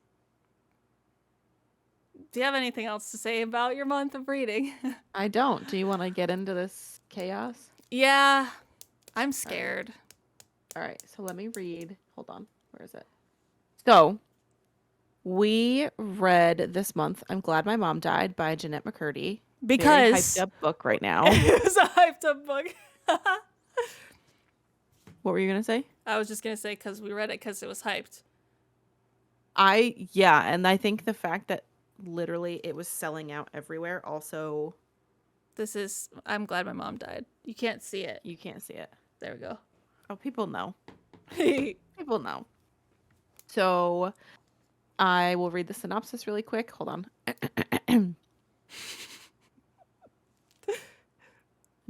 do you have anything else to say about your month of reading? I don't. Do you want to get into this chaos? Yeah, I'm scared. All right, so let me read. Hold on. Where is it? So, we read this month I'm Glad My Mom Died by Jennette McCurdy. Very hyped Because up book right now. it was a hyped up book. What were you going to say? I was just going to say because we read it because it was hyped. Yeah, and I think the fact that literally it was selling out everywhere also. This is, I'm glad my mom died. You can't see it. You can't see it. There we go. Oh, people know. People know. So I will read the synopsis really quick. Hold on.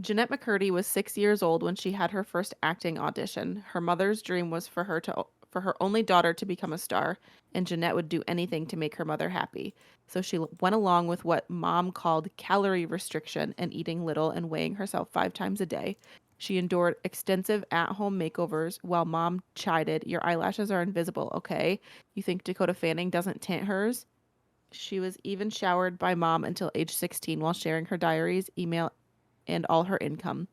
Jennette McCurdy was 6 years old when she had her first acting audition. Her mother's dream was for her only daughter to become a star, and Jennette would do anything to make her mother happy. So she went along with what mom called calorie restriction and eating little and weighing herself 5 times a day. She endured extensive at-home makeovers while mom chided, "Your eyelashes are invisible, okay? You think Dakota Fanning doesn't tint hers?" She was even showered by mom until age 16 while sharing her diaries, email, and all her income.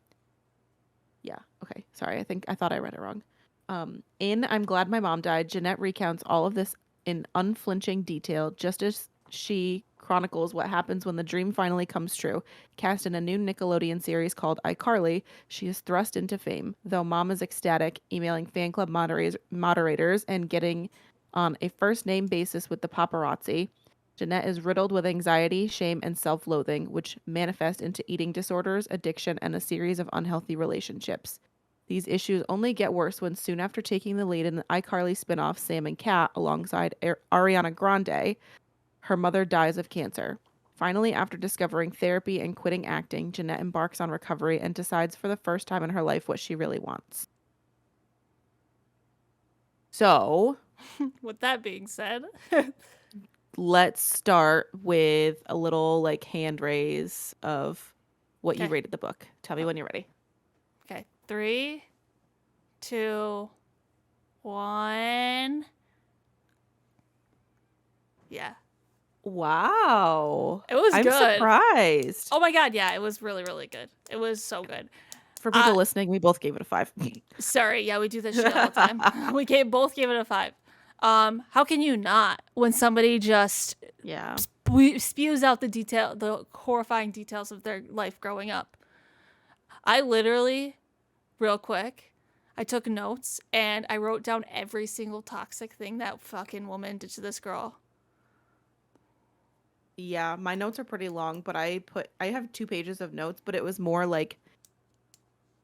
Yeah, okay. Sorry, I thought I read it wrong. In I'm Glad My Mom Died, Jennette recounts all of this in unflinching detail, just as she chronicles what happens when the dream finally comes true. Cast in a new Nickelodeon series called iCarly, she is thrust into fame. Though mom is ecstatic, emailing fan club moderators and getting on a first name basis with the paparazzi, Jennette is riddled with anxiety, shame, and self-loathing, which manifest into eating disorders, addiction, and a series of unhealthy relationships. These issues only get worse when soon after taking the lead in the iCarly spinoff Sam and Cat alongside Ariana Grande, her mother dies of cancer. Finally, after discovering therapy and quitting acting, Jennette embarks on recovery and decides for the first time in her life what she really wants. So, With that being said, let's start with a little like hand raise of what you Okay. rated the book. Tell me when you're ready. okay, 3, 2, 1. Yeah. Wow. It was I'm good. surprised. Oh my god, yeah, it was really, really good. It was so good. For people listening, we both gave it a 5. Sorry, yeah, we do this shit all the time. We both gave it a 5. How can you not when somebody just Yeah. spews out the horrifying details of their life growing up? I literally, real quick, I took notes and I wrote down every single toxic thing that fucking woman did to this girl. Yeah, my notes are pretty long, but I have 2 pages of notes, but it was more like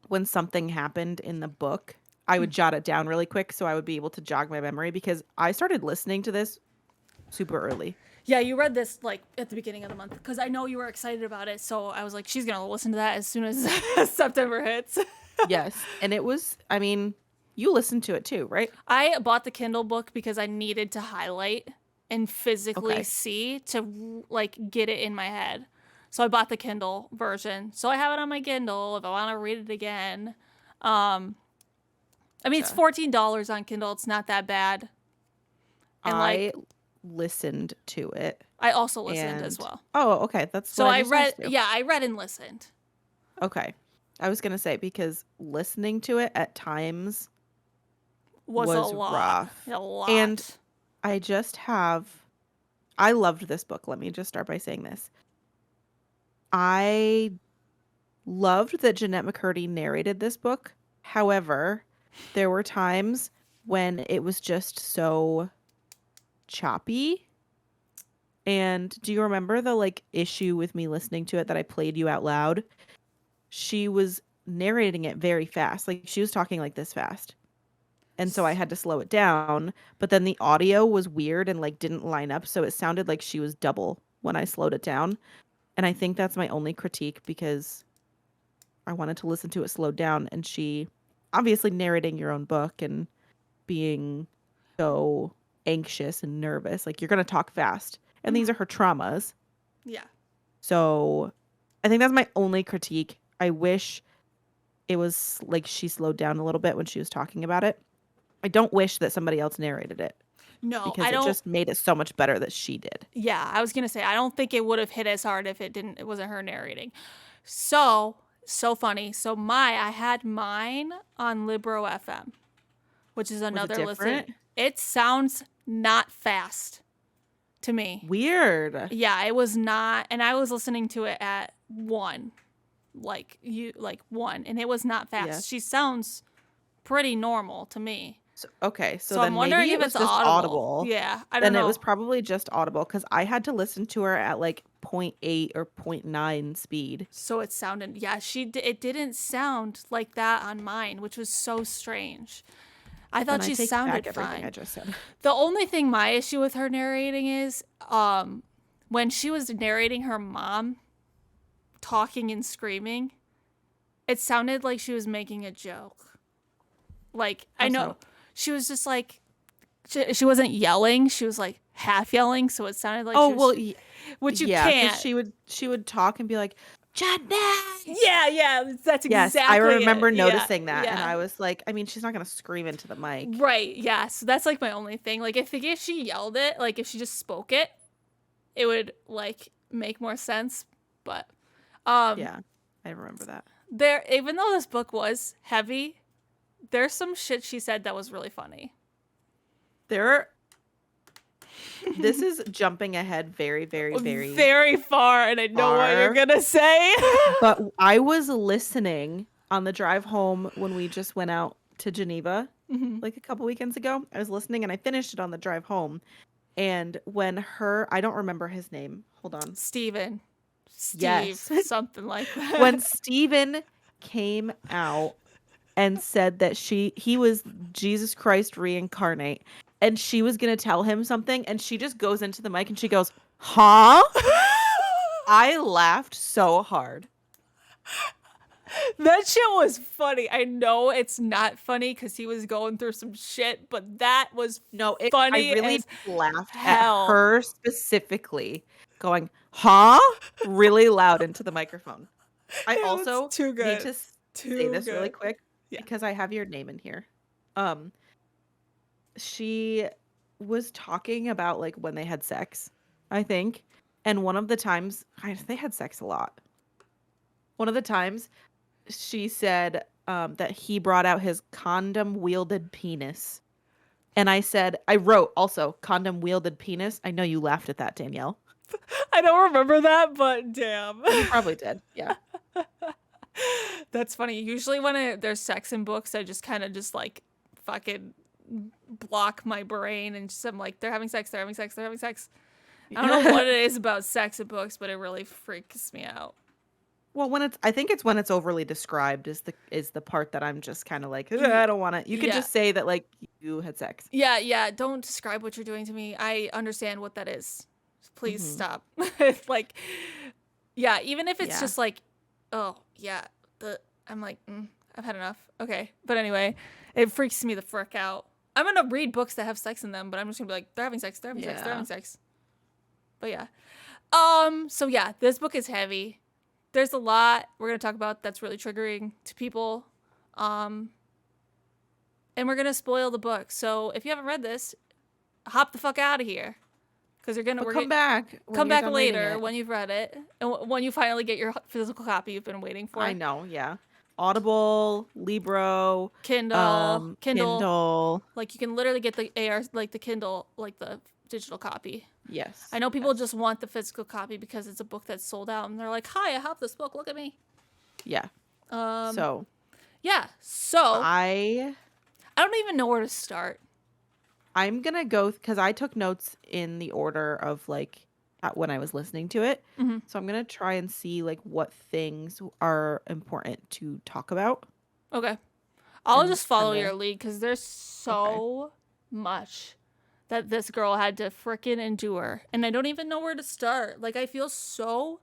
when something happened in the book, I would jot it down really quick so I would be able to jog my memory because I started listening to this super early. Yeah, you read this like at the beginning of the month because I know you were excited about it. So I was like, she's going to listen to that as soon as September hits. Yes, and it was, I mean, you listened to it too, right? I bought the Kindle book because I needed to highlight and physically Okay. see to like get it in my head. So I bought the Kindle version. So I have it on my Kindle if I want to read it again. I mean, it's $14 on Kindle. It's not that bad. And I listened to it. I also listened as well. Oh, okay. That's So what I just read, asked you. yeah, I read and listened. Okay. I was going to say because listening to it at times Was a was lot. rough. A lot. And I loved this book. Let me just start by saying this. I loved that Jennette McCurdy narrated this book. However, there were times when it was just so choppy. And do you remember the like issue with me listening to it that I played you out loud? She was narrating it very fast. Like she was talking like this fast. And so I had to slow it down, but then the audio was weird and like didn't line up, so it sounded like she was double when I slowed it down. And I think that's my only critique because I wanted to listen to it slowed down, and she obviously narrating your own book and being so anxious and nervous, like you're going to talk fast. And these are her traumas. Yeah. So I think that's my only critique. I wish it was like she slowed down a little bit when she was talking about it. I don't wish that somebody else narrated it No, because I it don't. just made it so much better that she did. Yeah, I was gonna say I don't think it would have hit as hard if it wasn't her narrating. So funny. So I had mine on Libro FM. which is Was it another different? listen. It sounds not fast to me. Weird. Yeah, it was not, and I was listening to it at 1, like 1, and it was not fast. Yeah. She sounds pretty normal to me. So, okay, so So I'm then wondering maybe if it was it's just audible. audible. Yeah, I don't Then know. it was probably just audible because I had to listen to her at like 0.8 or 0.9 speed. So it sounded, yeah, it didn't sound like that on mine, which was so strange. I thought And I she take sounded back everything I fine. just said. The only thing my issue with her narrating is when she was narrating her mom talking and screaming, it sounded like she was making a joke. Like, I How know so? she was just like, she wasn't yelling. She was like half yelling. So it sounded like Oh, she was, well, which you yeah, because can't. she would talk and be like, Jennette. Yeah, that's Yes, exactly I remember it. noticing that, and Yeah. I was like, I mean, she's not gonna scream into the mic. Right, yeah. So that's like my only thing. Like if she yelled it, like if she just spoke it, it would like make more sense. But Yeah, I remember that. there, even though this book was heavy, there's some shit she said that was really funny. This is jumping ahead very, very, very, Very far, and I know what you're far. gonna say. But I was listening on the drive home when we just went out to Geneva like a couple weekends ago. I was listening and I finished it on the drive home. And when I don't remember his name. Hold on. Steve, Yes. something like that. When Steven came out and said that he was Jesus Christ reincarnate and she was going to tell him something and she just goes into the mic and she goes, "Huh?" I laughed so hard. That shit was funny. I know it's not funny because he was going through some shit, but that was funny. I really as laughed hell. at her specifically going, "Huh?" really loud into the microphone. I It was also too good. need to say this really good. quick Yeah. because I have your name in here. She was talking about like when they had sex, I think. And one of the times, they had sex a lot. One of the times she said that he brought out his condom wielded penis. And I wrote also condom wielded penis. I know you laughed at that, Danielle. I don't remember that, but damn. You probably did. Yeah. That's funny. Usually when there's sex in books, I just kind of just like fucking block my brain and just I'm like, they're having sex. I don't know what it is about sex in books, but it really freaks me out. Well, I think it's when it's overly described is the part that I'm just kind of like, "Ugh, I don't want to." You could Yeah. just say that like you had sex. Yeah. Don't describe what you're doing to me. I understand what that is. Please stop. Like, yeah, even if it's Yeah. just like, oh, yeah. I'm like, I've had enough. Okay. But anyway, it freaks me the frick out. I'm going to read books that have sex in them, but I'm just going to be like, they're having sex. But yeah. So yeah, this book is heavy. There's a lot we're going to talk about that's really triggering to people. And we're going to spoil the book. So if you haven't read this, hop the fuck out of here. Because Come back. when come you're back done reading later it. when you've read it. And when you finally get your physical copy you've been waiting for. I know. Yeah. Audible, Libro, Kindle. Kindle. Like you can literally get the like the Kindle, like the digital copy. Yes. I know people just want the physical copy because it's a book that's sold out, and they're like, "Hi, I have this book. Look at me." Yeah. So yeah. So I don't even know where to start. I'm gonna go because I took notes in the order of like when I was listening to it. Mm-hmm. So I'm gonna try and see like what things are important to talk about. Okay. I'll And just follow kinda- your lead because there's so much that this girl had to frickin' endure. And I don't even know where to start. Like, I feel so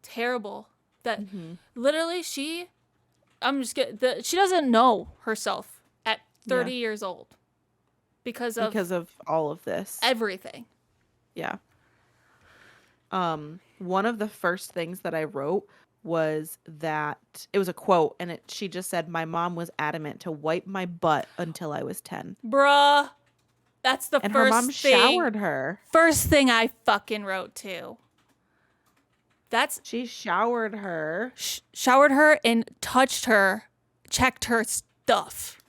terrible that literally she doesn't know herself at 30 years old because of all of this. everything. Yeah. One of the first things that I wrote was that it was a quote and she just said, "My mom was adamant to wipe my butt until I was 10." Bruh. That's the And first her mom showered her. First thing I fucking wrote too. She showered her. Showered her and touched her, checked her stuff.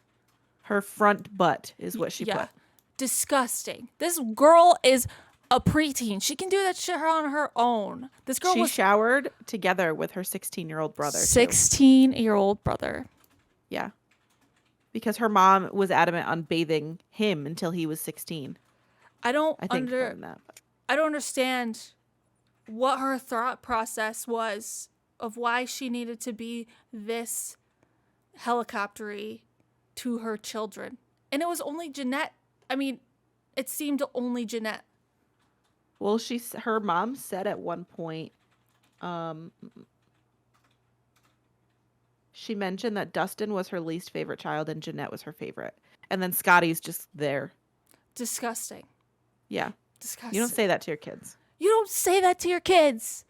Her front butt is what she yeah. put. Disgusting. This girl is a preteen. She can do that shit on her own. This girl She was showered together with her 16-year-old brother, too. 16-year-old brother. Yeah. Because her mom was adamant on bathing him until he was 16. I don't I think more than that. I don't understand what her thought process was of why she needed to be this helicoptery to her children. And it was only Jennette. I mean, it seemed only Jennette. Well, her mom said at one point, she mentioned that Dustin was her least favorite child and Jennette was her favorite. And then Scotty's just there. Disgusting. Yeah. Disgusting. You don't say that to your kids. You don't say that to your kids.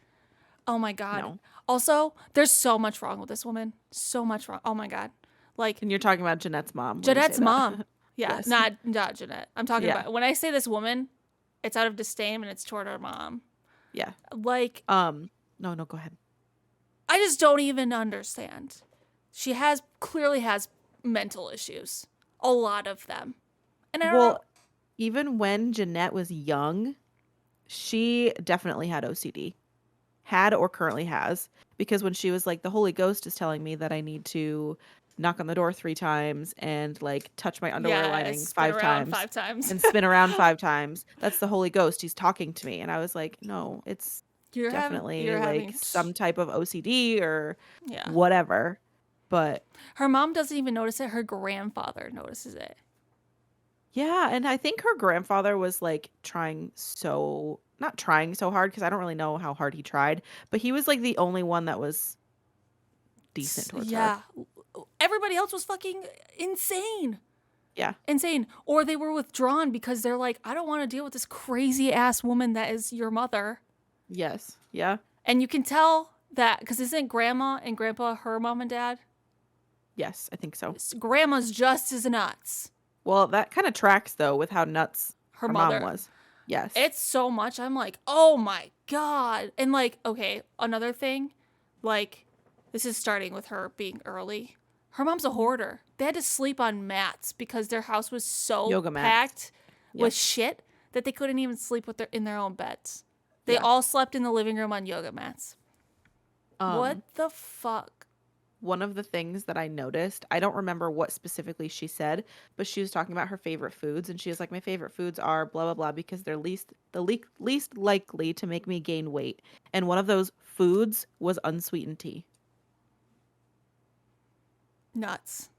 Oh my God. No. Also, there's so much wrong with this woman. So much wrong. Oh my God. Like, And you're talking about Jennette's mom. when you say Jennette's that. mom. Yeah, Yes. not Jennette. I'm talking Yeah. about, when I say this woman, it's out of disdain and it's toward her mom. Yeah. Like, No, go ahead. I just don't even understand. She clearly has mental issues. A lot of them. And I don't know. Even when Jennette was young, she definitely had OCD. Had or currently has. Because when she was like, the Holy Ghost is telling me that I need to knock on the door 3 times and like touch my underwear lining spin 5 around times. 5 times. And spin around 5 times. That's the Holy Ghost. He's talking to me. And I was like, no, it's You're definitely having like some type of OCD or yeah. whatever. But Her mom doesn't even notice it. Her grandfather notices it. yeah, and I think her grandfather was like not trying so hard because I don't really know how hard he tried, but he was like the only one that was decent towards her. Yeah. Everybody else was fucking insane. Yeah. Insane. Or they were withdrawn because they're like, I don't want to deal with this crazy ass woman that is your mother. Yes. Yeah. And you can tell that because isn't grandma and grandpa her mom and dad? Yes, I think so. Grandma's just as nuts. Well, that kind of tracks though with how nuts Her her mother mom was. Yes. It's so much. I'm like, oh my God. And like, okay, another thing, like, this is starting with her being early. Her mom's a hoarder. They had to sleep on mats because their house was so Yoga mats. packed with Yep. shit that they couldn't even sleep in their own beds. They Yeah. all slept in the living room on yoga mats. What the fuck? One of the things that I noticed, I don't remember what specifically she said, but she was talking about her favorite foods, and she was like, my favorite foods are blah blah blah because they're least likely to make me gain weight. And one of those foods was unsweetened tea. Nuts.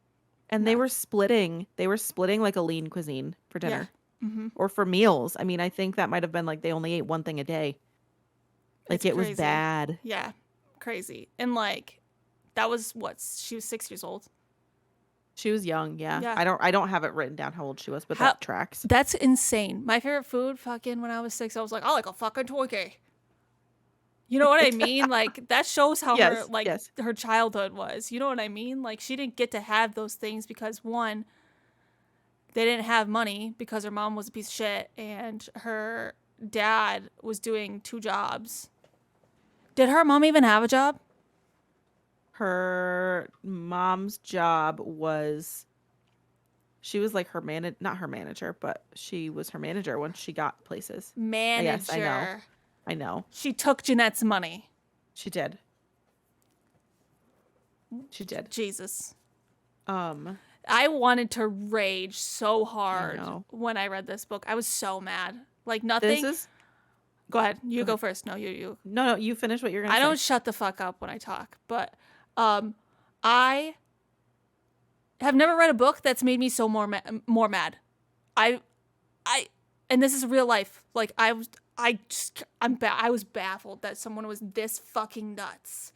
And they were splitting like a lean cuisine for dinner Mm-hmm. or for meals. I mean, I think that might have been like they only ate one thing a day. Like It's it was crazy. bad. Yeah. Crazy. And like, that was she was 6 years old. She was young, yeah. Yeah. I don't have it written down how old she was, but How- that tracks. That's insane. My favorite food, fucking, when I was 6, I was like, I like a fucking Twinkie. You know what I mean? Like, that shows how Yes, her, yes. her childhood was. You know what I mean? Like, she didn't get to have those things because, one, they didn't have money because her mom was a piece of shit and her dad was doing 2 jobs. Did her mom even have a job? Her mom's job was she was like not her manager, but she was her manager when she got places. Manager. Yes, I know. She took Jennette's money. She did. Jesus. I wanted to rage so hard know. when I read this book. I was so mad. Like, nothing. This is Go ahead. You go first. No, you. no, you finish what you're gonna I say. don't shut the fuck up when I talk, but I have never read a book that's made me so more mad. I and this is real life. Like, I was baffled that someone was this fucking nuts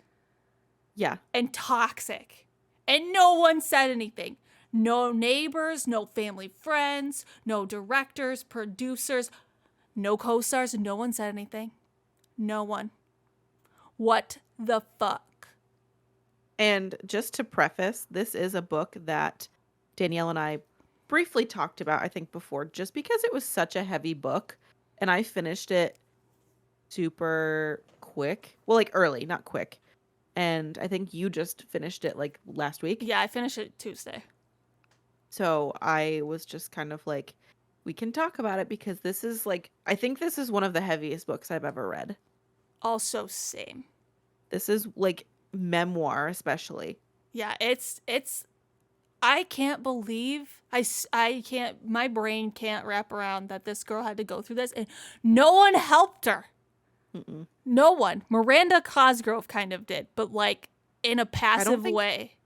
Yeah. and toxic, and no one said anything. No neighbors, no family friends, no directors, producers, no co-stars. No one said anything. No one. What the fuck? And just to preface, this is a book that Danielle and I briefly talked about, I think, before, just because it was such a heavy book. And I finished it super quick. Well, like early, not quick. And I think you just finished it like last week. Yeah, I finished it Tuesday. So I was just kind of like, we can talk about it because this is like, I think this is one of the heaviest books I've ever read. Also, same. This is like memoir, especially. Yeah, it's I can't believe I can't my brain can't wrap around that this girl had to go through this and no one helped her. Mm-mm. No one. Miranda Cosgrove kind of did, but like in a passive think- way.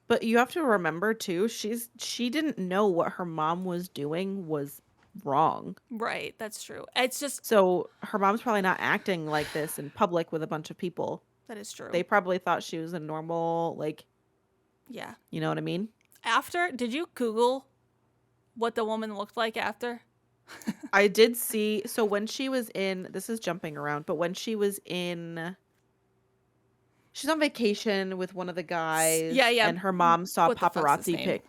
But you have to remember too, she didn't know what her mom was doing was wrong. Right, that's true. It's just So her mom's probably not acting like this in public with a bunch of people. that is true. They probably thought she was a normal, like, Yeah. you know what I mean? After, did you Google what the woman looked like after? I did see, so when she was in, this is jumping around, but when she's on vacation with one of the guys. Yeah, yeah. And her mom saw What the fuck's his paparazzi name?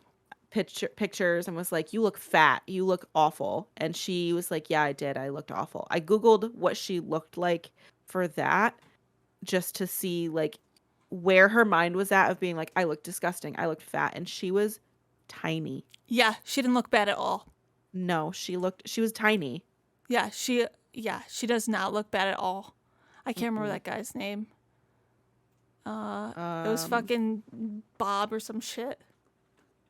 pictures and was like, "You look fat. You look awful." And she was like, "Yeah, I did. I looked awful." I Googled what she looked like for that just to see like where her mind was at of being like, "I look disgusting. I looked fat." And she was tiny. Yeah, she didn't look bad at all. No, she was tiny. Yeah, she does not look bad at all. I can't remember that guy's name. It was fucking Bob or some shit.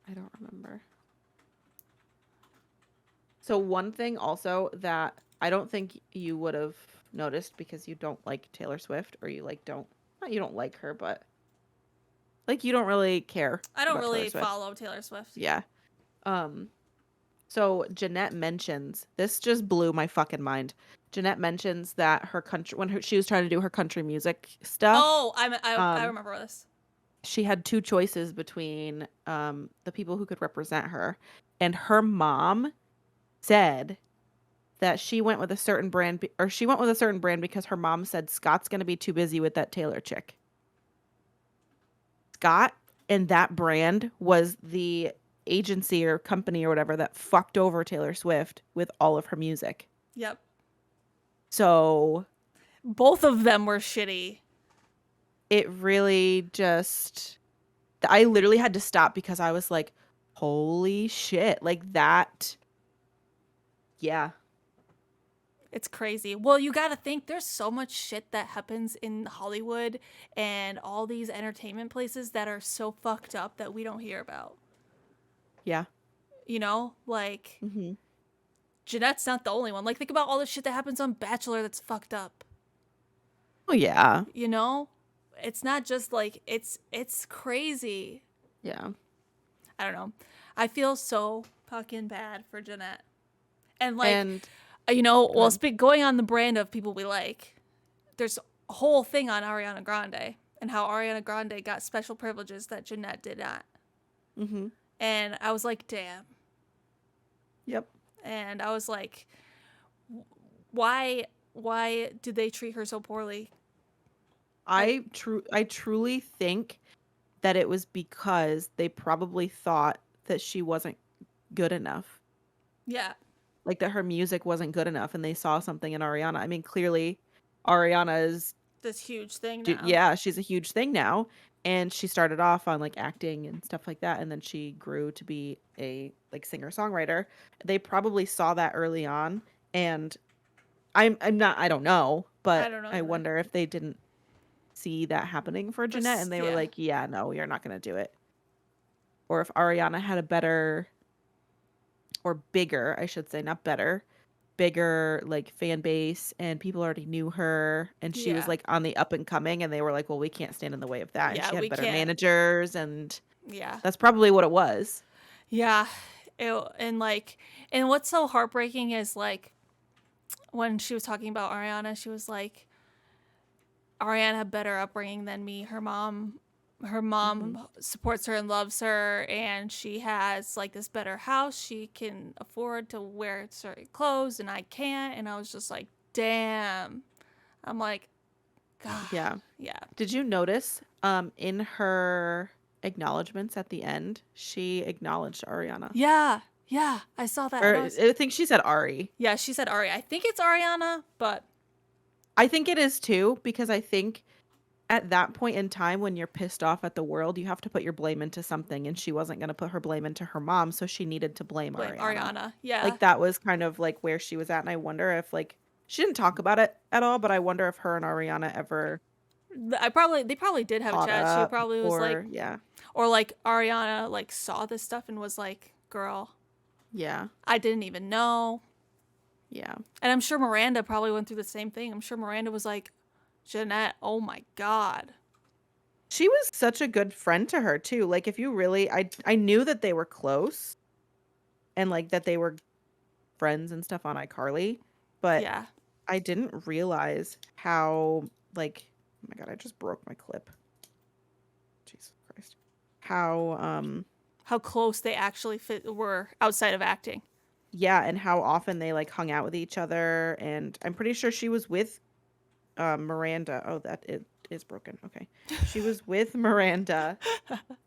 I don't remember. So one thing also that I don't think you would have noticed because you don't like Taylor Swift, or you like don't not you don't like her, but like you don't really care. I don't about Taylor really Swift. follow Taylor Swift. Yeah. So Jennette mentions, this just blew my fucking mind. Jennette mentions that her country, when she was trying to do her country music stuff. Oh, I remember this. She had two choices between the people who could represent her, and her mom said that she went with a certain brand, because her mom said Scott's going to be too busy with that Taylor chick. Scott and that brand was the agency or company or whatever that fucked over Taylor Swift with all of her music. Yep. So Both of them were shitty. it really just, I literally had to stop because I was like, holy shit, like that. Yeah. It's crazy. Well, you got to think there's so much shit that happens in Hollywood and all these entertainment places that are so fucked up that we don't hear about. Yeah. You know, like Mm-hmm. Jeanette's not the only one. Like, think about all the shit that happens on Bachelor that's fucked up. Oh yeah. You know, it's not just like it's crazy. Yeah. I don't know. I feel so fucking bad for Jennette. And like, And you know, well, going on the brand of people we like, there's a whole thing on Ariana Grande and how Ariana Grande got special privileges that Jennette did not. mm-hmm. And I was like, damn. Yep. And I was like, why did they treat her so poorly? I truly think that it was because they probably thought that she wasn't good enough. Yeah. Like that her music wasn't good enough, and they saw something in Ariana. I mean, clearly Ariana is This huge thing now. yeah, she's a huge thing now, and she started off on like acting and stuff like that, and then she grew to be a like singer-songwriter. They probably saw that early on, and I don't know, but I don't know I either. wonder if they didn't see that happening for Jennette, and they were yeah. like, yeah, no, you're not going to do it. Or if Ariana had a better, or bigger, I should say, not better, bigger like fan base, and people already knew her, and she was Yeah. like on the up and coming, and they were like, well, we can't stand in the way of that. And Yeah, she had we better can't. managers, and Yeah. that's probably what it was. Yeah. And what's so heartbreaking is like when she was talking about Ariana, she was like, Ariana had better upbringing than me. Her mom supports her and loves her, and she has like this better house. She can afford to wear certain clothes and I can't. And I was just like, damn. I'm like, God. Yeah. Yeah. Did you notice in her acknowledgments at the end, she acknowledged Ariana? Yeah. Yeah. I saw that. Or and I was- I think she said Ari. yeah, she said Ari. I think it's Ariana, but I think it is too, because I think at that point in time when you're pissed off at the world, you have to put your blame into something, and she wasn't going to put her blame into her mom, so she needed to blame Blame Ariana. Ariana. Yeah. Like that was kind of like where she was at, and I wonder if like she didn't talk about it at all, but I wonder if her and Ariana ever They probably did have a caught chat. She up probably was like, or yeah. or like Ariana like saw this stuff and was like, girl, Yeah. I didn't even know. Yeah. And I'm sure Miranda probably went through the same thing. I'm sure Miranda was like, Jennette, oh my God. She was such a good friend to her too. Like if you really I knew that they were close and like that they were friends and stuff on iCarly, but Yeah. I didn't realize how like oh my god, I just broke my clip. Jesus Christ. How close they actually were outside of acting. Yeah, and how often they like hung out with each other, and I'm pretty sure she was with Miranda. Oh, that it is broken. Okay. She was with Miranda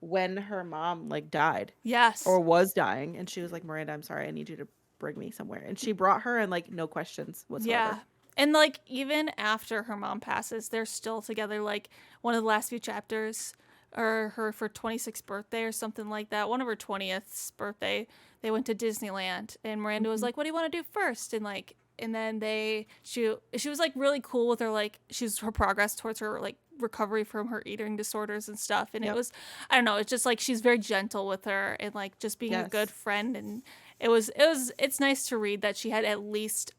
when her mom like died Yes. or was dying, and she was like, "Miranda, I'm sorry. I need you to bring me somewhere." And she brought her and like no questions whatsoever. Yeah. And like even after her mom passes, they're still together. Like one of the last few chapters, or her for 26th birthday or something like that. One of her 20th birthday, they went to Disneyland, and Miranda was like, "What do you want to do first?" And like, and then she was like really cool with her like her progress towards her like recovery from her eating disorders and stuff. And it was, I don't know, it's just like she's very gentle with her and like just being a good friend. And it's nice to read that she had at least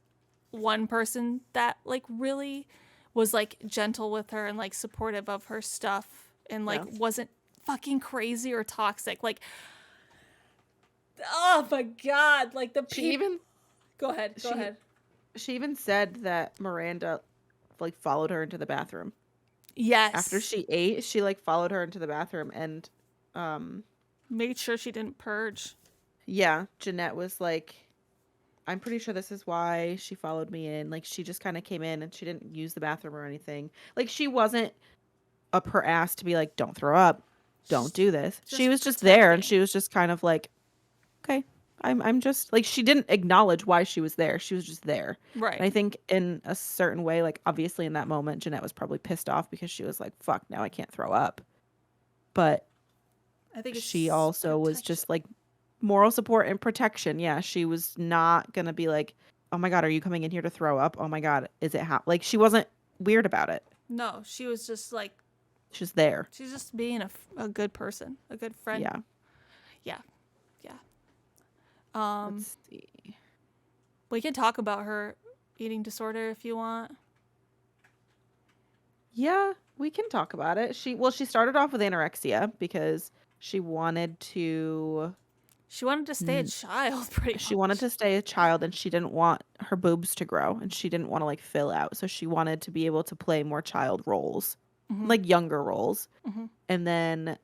one person that like really was like gentle with her and like supportive of her stuff and like wasn't fucking crazy or toxic. Like, oh my God, like the people. Go ahead. She even said that Miranda like followed her into the bathroom. Yes. After she ate, she like followed her into the bathroom and made sure she didn't purge. Yeah, Jennette was like, I'm pretty sure this is why she followed me in. Like she just kind of came in and she didn't use the bathroom or anything. Like she wasn't up her ass to be like, don't throw up, don't do this. She was just there and she was just kind of like, okay, I'm just like, she didn't acknowledge why she was there. She was just there. Right. And I think in a certain way, like obviously in that moment, Jennette was probably pissed off because she was like, fuck, now I can't throw up. But I think she also was just like moral support and protection. Yeah, she was not going to be like, oh my God, are you coming in here to throw up? Oh my God, is it like she wasn't weird about it. No, she was just like, she's there. She's just being a good person, a good friend. Yeah. Yeah. Let's see. We can talk about her eating disorder if you want. Yeah, we can talk about it. She started off with anorexia because she wanted to stay a child, pretty much. She wanted to stay a child and she didn't want her boobs to grow and she didn't want to like fill out. So she wanted to be able to play more child roles, like younger roles. And then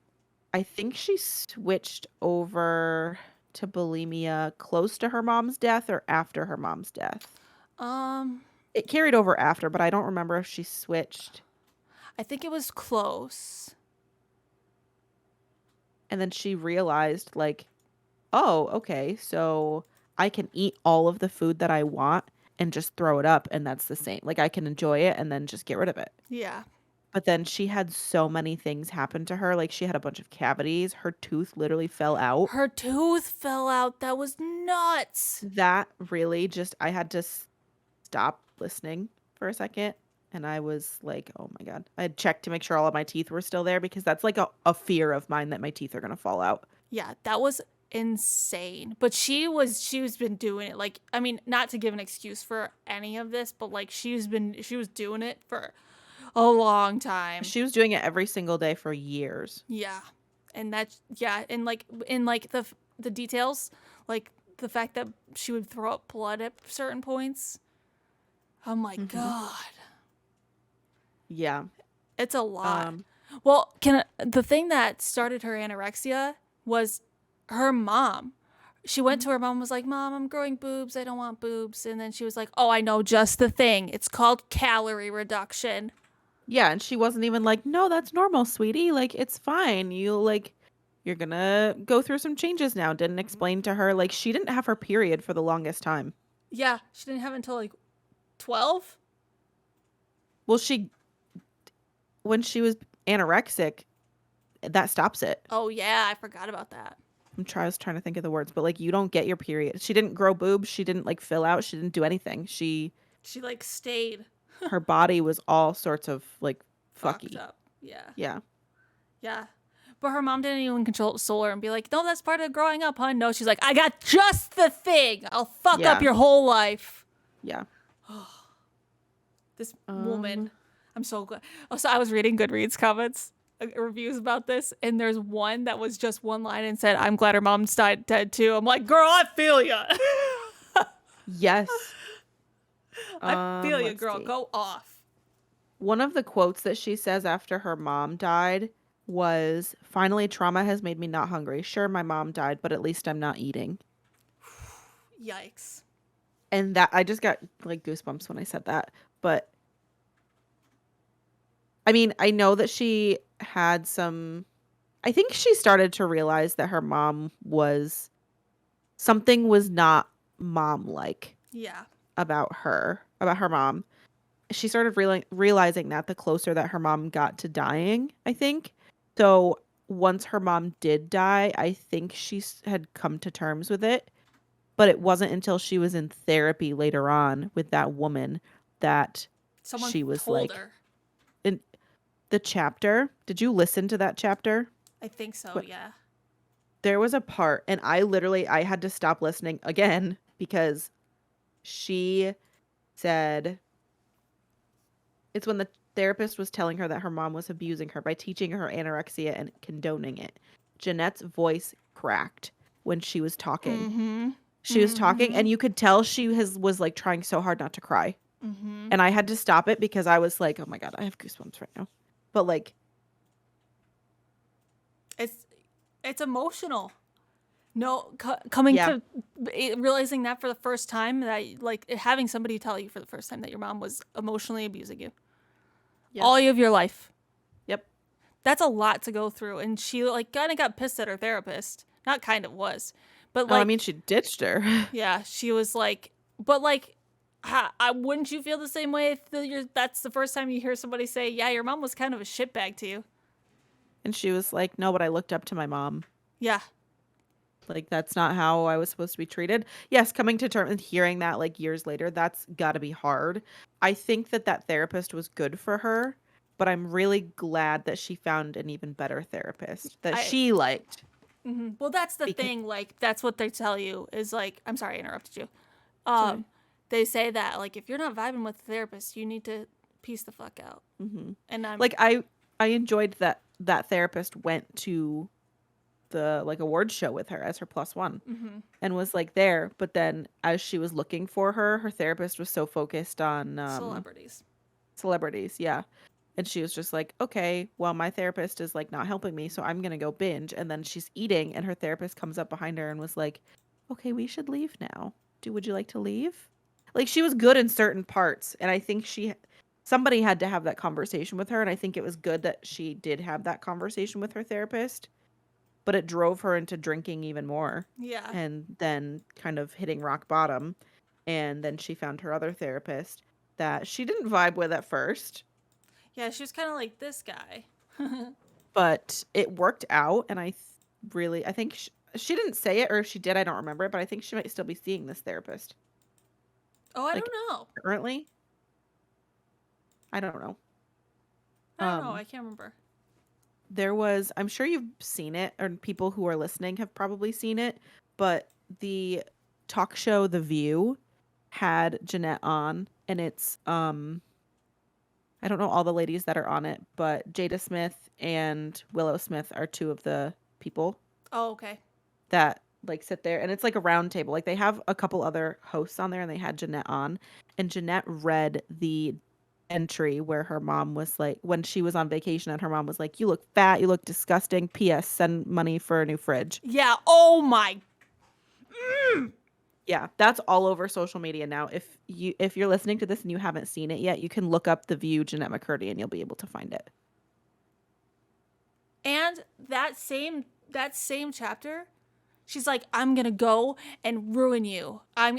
I think she switched over to bulimia close to her mom's death or after her mom's death. It carried over after, but I don't remember if she switched. I think it was close. And then she realized like, oh, okay, so I can eat all of the food that I want and just throw it up and that's the same. Like I can enjoy it and then just get rid of it. Yeah. But then she had so many things happen to her. Like she had a bunch of cavities. Her tooth literally fell out. Her tooth fell out. That was nuts. That really just, I had to stop listening for a second. And I was like, oh my God. I had checked to make sure all of my teeth were still there because that's like a fear of mine that my teeth are going to fall out. Yeah, that was insane. But she's been doing it. Like, I mean, not to give an excuse for any of this, but like she was doing it for a long time. She was doing it every single day for years. Yeah. And and like in like the details, like the fact that she would throw up blood at certain points. Oh my God. Yeah. It's a lot. Well, the thing that started her anorexia was her mom. She went to her mom and was like, Mom, I'm growing boobs. I don't want boobs. And then she was like, oh, I know just the thing. It's called calorie reduction. Yeah, and she wasn't even like, no, that's normal, sweetie. Like, it's fine. You're gonna go through some changes now. Didn't explain to her. Like, she didn't have her period for the longest time. Yeah, she didn't have it until like 12. Well, when she was anorexic, that stops it. Oh yeah, I forgot about that. I was trying to think of the words, but like you don't get your period. She didn't grow boobs. She didn't like fill out. She didn't do anything. She like stayed Her body was all sorts of like fucked fucky. up. Yeah. Yeah. Yeah. But her mom didn't even console her and be like, no, that's part of growing up, hun. No, she's like, I got just the thing. I'll fuck Yeah. up your whole life. Yeah. This woman. I'm so glad. Also, I was reading Goodreads comments, reviews about this, and there's one that was just one line and said, I'm glad her mom's dead too. I'm like, girl, I feel ya. Yes. I feel ya, Let's girl. see. Go off. One of the quotes that she says after her mom died was, finally, trauma has made me not hungry. Sure, my mom died, but at least I'm not eating. Yikes. And that, I just got like goosebumps when I said that. But I mean, I know that she had some, I think she started to realize that her mom something was not mom-like Yeah. about her mom. She started realizing that the closer that her mom got to dying, I think. So once her mom did die, I think she had come to terms with it. But it wasn't until she was in therapy later on with that woman that Someone she was told like, her. in the chapter. Did you listen to that chapter? I think so, What- yeah. There was a part, and I had to stop listening again because she said, it's when the therapist was telling her that her mom was abusing her by teaching her anorexia and condoning it. Jennette's voice cracked when she was talking. Mm-hmm. She was talking, and you could tell she was like trying so hard not to cry. Mm-hmm. And I had to stop it because I was like, oh my God, I have goosebumps right now. But like, It's emotional. No, coming Yeah. to realizing that for the first time, that like having somebody tell you for the first time that your mom was emotionally abusing you Yeah. all of your life. Yep. That's a lot to go through. And she like kind of got pissed at her therapist. Not kind of was, but Oh, like, I mean, she ditched her. yeah, she was like, but like, wouldn't you feel the same way if that's the first time you hear somebody say, yeah, your mom was kind of a shitbag to you? And she was like, no, but I looked up to my mom. Yeah. Like, that's not how I was supposed to be treated. Yes, coming to terms and hearing that like years later, that's got to be hard. I think that therapist was good for her, but I'm really glad that she found an even better therapist that she liked. Mm-hmm. Well, that's the thing. Like, that's what they tell you is like, I'm sorry, I interrupted you. They say that like, if you're not vibing with the therapist, you need to piece the fuck out. Mm-hmm. And I'm Like, I enjoyed that therapist went to the like awards show with her as her +1 and was like there, but then as she was looking for her therapist was so focused on celebrities, yeah. And she was just like, okay, well, my therapist is like not helping me, so I'm gonna go binge. And then she's eating and her therapist comes up behind her and was like, okay, we should leave now. Would you like to leave? Like, she was good in certain parts, and I think somebody had to have that conversation with her, and I think it was good that she did have that conversation with her therapist. But it drove her into drinking even more. Yeah. And then kind of hitting rock bottom. And then she found her other therapist that she didn't vibe with at first. Yeah, she was kind of like this guy. But it worked out. And I think she didn't say it, or if she did, I don't remember it. But I think she might still be seeing this therapist. Oh, I Like, don't know. Currently? I don't know. I don't know. I can't remember. There was, I'm sure you've seen it, or people who are listening have probably seen it, but the talk show The View had Jennette on, and it's I don't know all the ladies that are on it, but Jada Smith and Willow Smith are two of the people Oh, okay. that like sit there, and it's like a round table. Like, they have a couple other hosts on there, and they had Jennette on, and Jennette read the entry where her mom was like, when she was on vacation, and her mom was like, you look fat, you look disgusting, PS, send money for a new fridge. Yeah. Oh my. Yeah, that's all over social media now. If you're listening to this and you haven't seen it yet, you can look up The View Jennette McCurdy and you'll be able to find it. And that same chapter, she's like, I'm gonna go and ruin you. I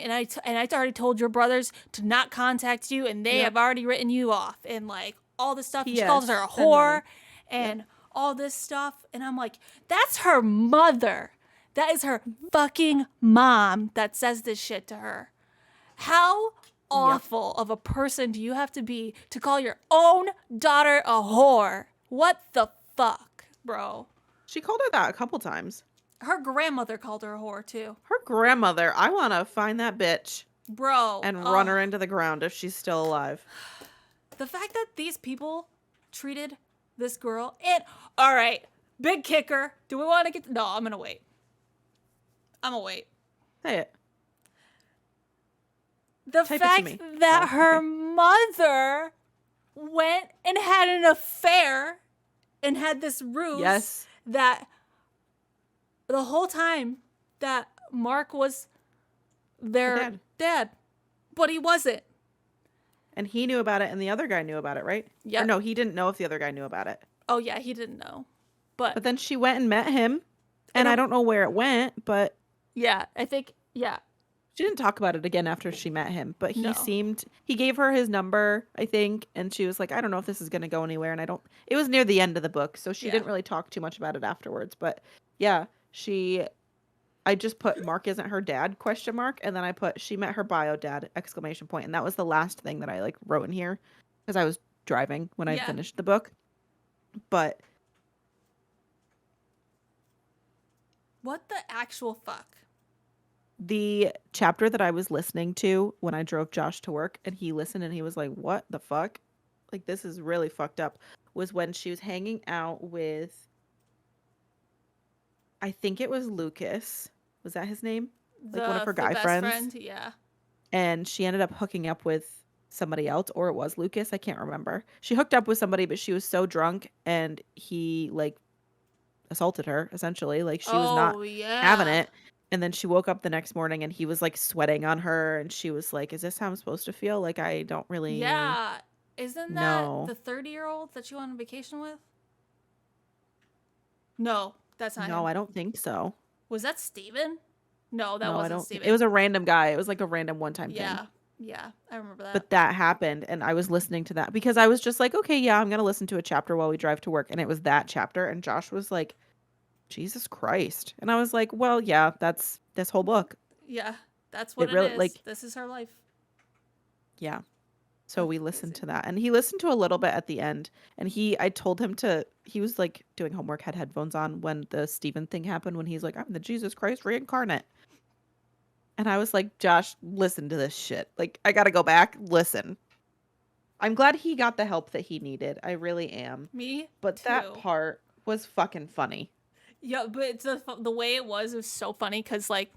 already told your brothers to not contact you, and they have already written you off. And like, all this stuff. And she Yes, calls her a send money. whore and all this stuff. And I'm like, that's her mother. That is her fucking mom that says this shit to her. How awful of a person do you have to be to call your own daughter a whore? What the fuck, bro? She called her that a couple times. Her grandmother called her a whore too. Her grandmother, I want to find that bitch Bro. and run her into the ground if she's still alive. The fact that these people treated this girl and all right, big kicker. Do we want to get no, I'm gonna wait. Say it. The Type it to fact me. that Oh, her okay. mother went and had an affair and had this ruse Yes. that the whole time that Mark was their dad, but he wasn't. And he knew about it and the other guy knew about it, right? Yep. Or no, he didn't know if the other guy knew about it. Oh yeah, he didn't know. But But then she went and met him. And I don't know where it went, but yeah, I think yeah. she didn't talk about it again after she met him. But No. he gave her his number, I think. And she was like, I don't know if this is going to go anywhere. And it was near the end of the book. So she didn't really talk too much about it afterwards. But yeah, I just put Mark isn't her dad, ? And then I put she met her bio dad, ! And that was the last thing that I like wrote in here because I was driving when I finished the book. But What the actual fuck? the chapter that I was listening to when I drove Josh to work and he listened and he was like, what the fuck? Like, this is really fucked up, was when she was hanging out with, I think it was Lucas. Was that his name? Like one of her guy best friends. friend, yeah. And she ended up hooking up with somebody else, or it was Lucas. I can't remember. She hooked up with somebody, but she was so drunk and he like assaulted her essentially. Like she was not having it. And then she woke up the next morning and he was like sweating on her and she was like, is this how I'm supposed to feel? Like I don't really Yeah. Isn't that No. the 30-year-old that you went on vacation with? No, that's not No, him. I don't think so. Was that Steven? No, that No, I wasn't don't. Steven. It was a random guy. It was like a random one-time thing. Yeah, I remember that. But that happened and I was listening to that because I was just like, okay, yeah, I'm going to listen to a chapter while we drive to work. And it was that chapter. And Josh was like, Jesus Christ. And I was like, well, yeah, that's this whole book. Yeah, that's what It really, is. like- This is her life. Yeah. So we That's listened crazy. to that. And he listened to a little bit at the end. And I told him he was like doing homework, had headphones on when the Stephen thing happened, when he's like, I'm the Jesus Christ reincarnate. And I was like, Josh, listen to this shit. Like, I got to go back. Listen. I'm glad he got the help that he needed. I really am. Me But too. that part was fucking funny. Yeah, but it's the way it was so funny because like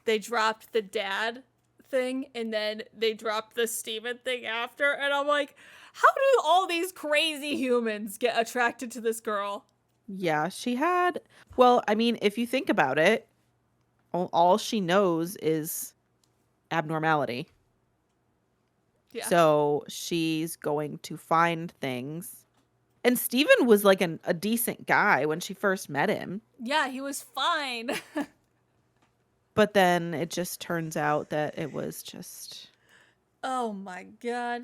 they dropped the dad thing and then they dropped the Steven thing after, and I'm like, how do all these crazy humans get attracted to this girl? Yeah, she had. Well, I mean, if you think about it, all she knows is abnormality. Yeah. So she's going to find things. And Steven was like a decent guy when she first met him. Yeah, he was fine. But then it just turns out that it was just. Oh my god.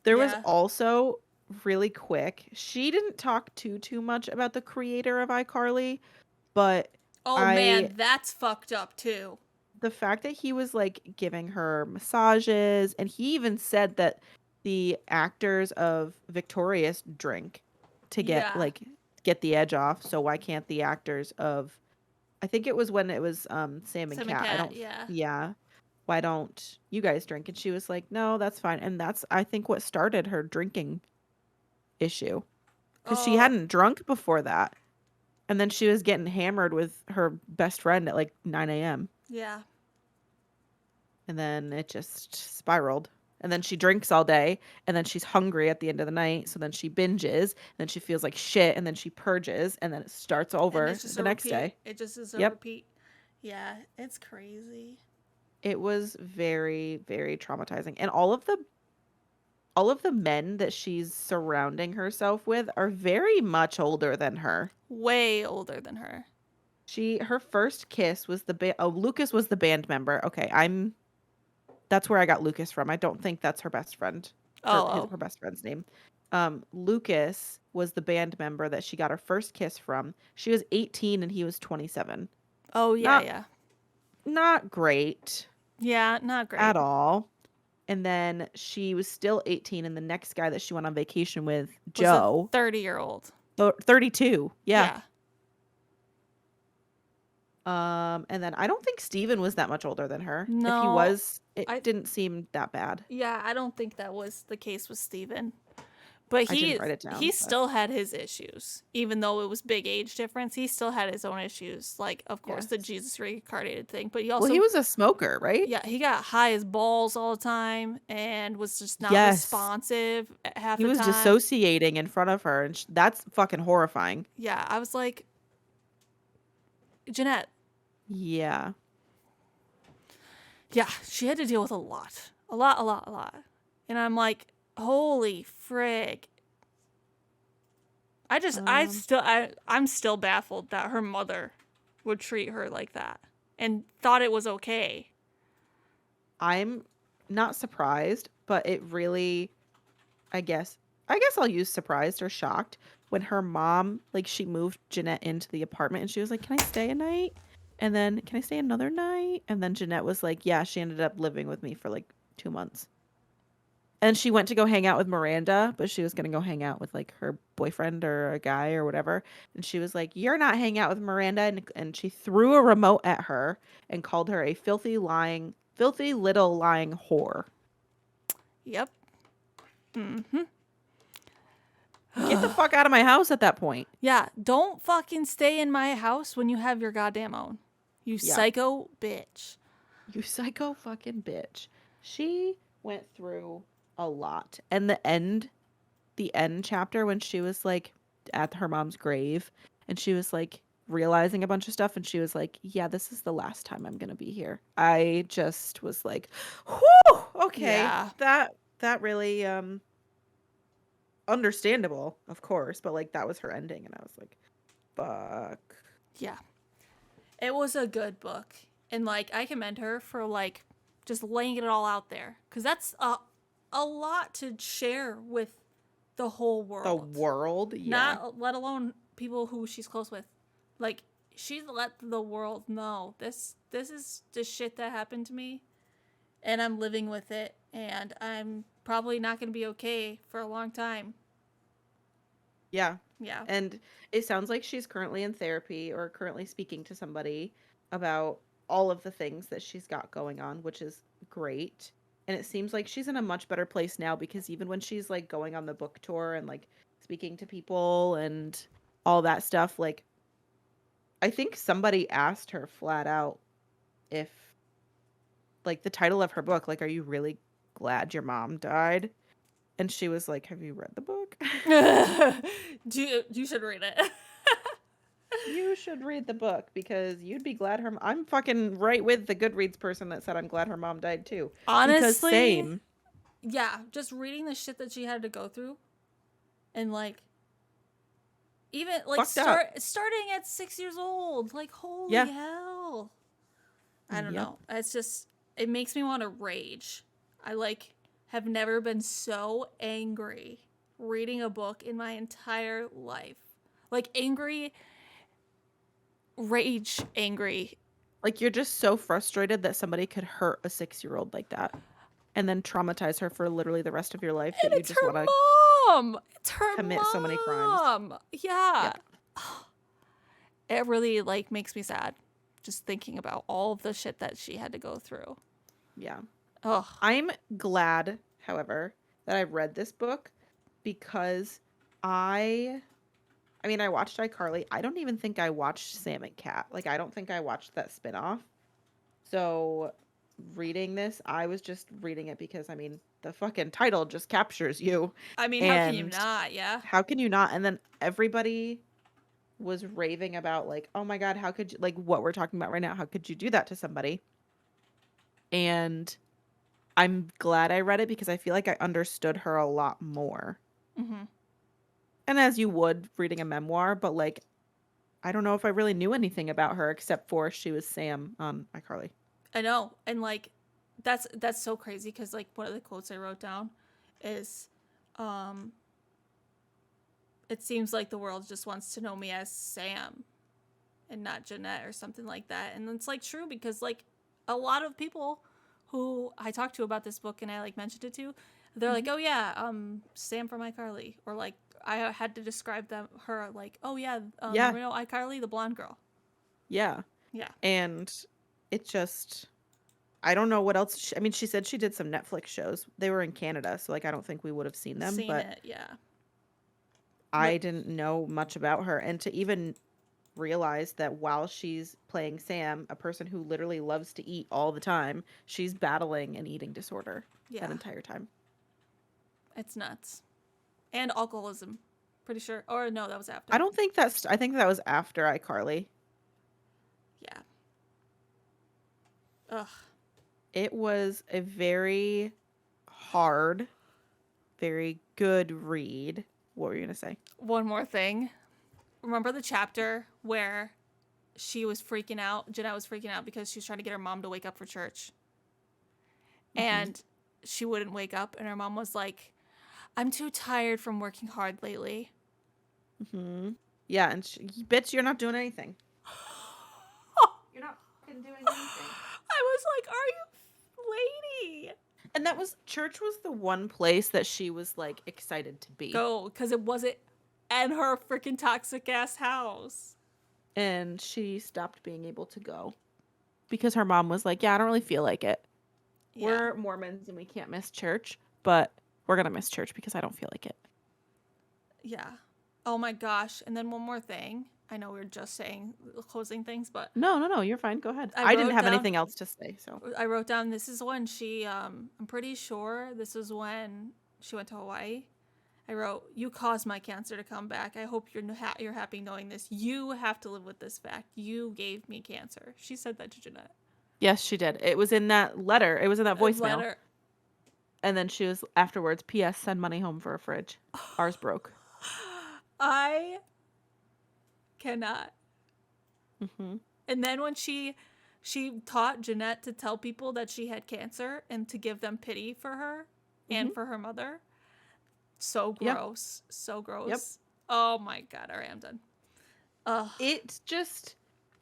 There was Yeah. also, really quick, she didn't talk too much about the creator of iCarly, but Oh man, that's fucked up too. the fact that he was like giving her massages, and he even said that the actors of Victorious drink to get Yeah. get the edge off. So why can't the actors of, I think it was when it was Sam and Sam and Cat. I Cat, don't. yeah. Yeah. Why don't you guys drink? And she was like, no, that's fine. And that's, I think, what started her drinking issue, because she Oh. hadn't drunk before that. And then she was getting hammered with her best friend at like 9 a.m. Yeah. And then it just spiraled. And then she drinks all day, and then she's hungry at the end of the night. So then she binges, and then she feels like shit, and then she purges, and then it starts over And it's just the a next repeat. day. It just is a Yep. repeat. Yeah, it's crazy. It was very, very traumatizing. And all of the men that she's surrounding herself with are very much older than her. Way older than her. Her first kiss was Lucas was the band member. Okay, that's where I got Lucas from. I don't think that's her best friend. Oh. Her best friend's name. Lucas was the band member that she got her first kiss from. She was 18 and he was 27. Oh yeah, Not yeah. not great Yeah, not great. at all. And then she was still 18 and the next guy that she went on vacation with, Was a Joe, 30-year-old. 32. Yeah. Yeah. And then I don't think Steven was that much older than her. If he No, was, it I didn't seem that bad. yeah, I don't think that was the case with Steven. But I didn't write it down. he but- still had his issues. Even though it was big age difference, he still had his own issues. Like, of course, the Yes. Jesus reincarnated thing. But he also Well, he was a smoker, right? yeah, he got high as balls all the time and was just not Yes. responsive at half He the was time. dissociating in front of her, and that's fucking horrifying. Yeah, I was like, Jennette, Yeah. yeah, she had to deal with a lot. A lot. And I'm like, holy frig. I'm still baffled that her mother would treat her like that and thought it was okay. I'm not surprised, but it really, I guess I'll use surprised or shocked when her mom, like, she moved Jennette into the apartment and she was like, "Can I stay a night?" And then, "Can I stay another night?" And then Jennette was like, "Yeah," she ended up living with me for like 2 months. And she went to go hang out with Miranda, but she was going to go hang out with like her boyfriend or a guy or whatever. And she was like, "You're not hanging out with Miranda." And she threw a remote at her and called her a filthy little lying whore. Yep. Mm-hmm. Get the fuck out of my house at that point. Yeah, don't fucking stay in my house when you have your goddamn own. You Yeah. psycho bitch. You psycho fucking bitch. She went through a lot. And the end chapter when she was like at her mom's grave and she was like realizing a bunch of stuff and she was like, "Yeah, this is the last time I'm gonna be here." I just was like, whew, okay. Yeah. That really understandable, of course, but like that was her ending and I was like, fuck. Yeah. It was a good book. And like I commend her for like just laying it all out there. Cause that's a lot to share with the whole world. The world, yeah. Not let alone people who she's close with. Like she's let the world know this is the shit that happened to me and I'm living with it and I'm probably not going to be okay for a long time. Yeah. Yeah. And it sounds like she's currently in therapy or currently speaking to somebody about all of the things that she's got going on, which is great. And it seems like she's in a much better place now because even when she's like going on the book tour and like speaking to people and all that stuff, like I think somebody asked her flat out if like the title of her book, like, "Are you really glad your mom died?" And she was like, "Have you read the book?" You should read it. You should read the book because you'd be glad her. I'm fucking right with the Goodreads person that said I'm glad her mom died too. Honestly, because same. Yeah, just reading the shit that she had to go through, and like, even like starting at 6 years old, like holy Yeah. hell! I don't Yep. know. It's just it makes me want to rage. I like have never been so angry reading a book in my entire life. Like angry. Rage angry. Like you're just so frustrated that somebody could hurt a 6-year-old like that, and then traumatize her for literally the rest of your life. And That you it's just her want to mom. It's her commit mom. so many crimes. Yeah. Yep. It really like makes me sad just thinking about all of the shit that she had to go through. Yeah. Oh, I'm glad, however, that I read this book because I mean, I watched iCarly. I don't even think I watched Sam and Cat. Like, I don't think I watched that spinoff. So, reading this, I was just reading it because, I mean, the fucking title just captures you. I mean, how can you And not? Yeah. How can you not? And then everybody was raving about, like, "Oh my God, how could you," like, what we're talking about right now, how could you do that to somebody? And I'm glad I read it because I feel like I understood her a lot more. Mm-hmm. And as you would reading a memoir, but like I don't know if I really knew anything about her except for she was Sam on iCarly. I know, and like that's so crazy because like one of the quotes I wrote down is it seems like the world just wants to know me as Sam and not Jennette or something like that. And it's like true because like a lot of people who I talked to about this book and I like mentioned it to, they're like, oh yeah, Sam from iCarly, or like I had to describe her like, oh yeah, Yeah. you know iCarly, the blonde girl. Yeah. Yeah. And it just, I don't know what else. I mean, she said she did some Netflix shows. They were in Canada, so like I don't think we would have seen them, Seen but it, yeah. I didn't know much about her. And to even realize that while she's playing Sam, a person who literally loves to eat all the time, she's battling an eating disorder Yeah. that entire time. It's nuts. And alcoholism. Pretty sure. Or no, that was after. I think that was after iCarly. Yeah. Ugh. It was a very hard, very good read. What were you going to say? One more thing. Remember the chapter where she was freaking out? Jennette was freaking out because she was trying to get her mom to wake up for church. And she wouldn't wake up. And her mom was like, I'm too tired from working hard lately. Yeah, and bitch, you're not doing anything. You're not fucking doing anything. I was like, are you lady? And church was the one place that she was like excited to be. Go, because it wasn't in her freaking toxic ass house. And she stopped being able to go because her mom was like, yeah, I don't really feel like it. Yeah. We're Mormons and we can't miss church, but we're going to miss church because I don't feel like it. Yeah. Oh my gosh. And then one more thing. I know we were just saying closing things, but No, you're fine. Go ahead. I I didn't wrote have down- anything else to say, so. I wrote down this is when she, I'm pretty sure this is when she went to Hawaii. I wrote, you caused my cancer to come back. I hope you're happy knowing this. You have to live with this fact. You gave me cancer. She said that to Jennette. Yes, she did. It was in that letter. It was in that voicemail. Letter. And then she was afterwards, P.S. send money home for a fridge. Ours broke. I cannot. Mm-hmm. And then when she taught Jennette to tell people that she had cancer and to give them pity for her and for her mother. So gross. Yep. So gross. Yep. Oh my God. All right, I'm done. It's just,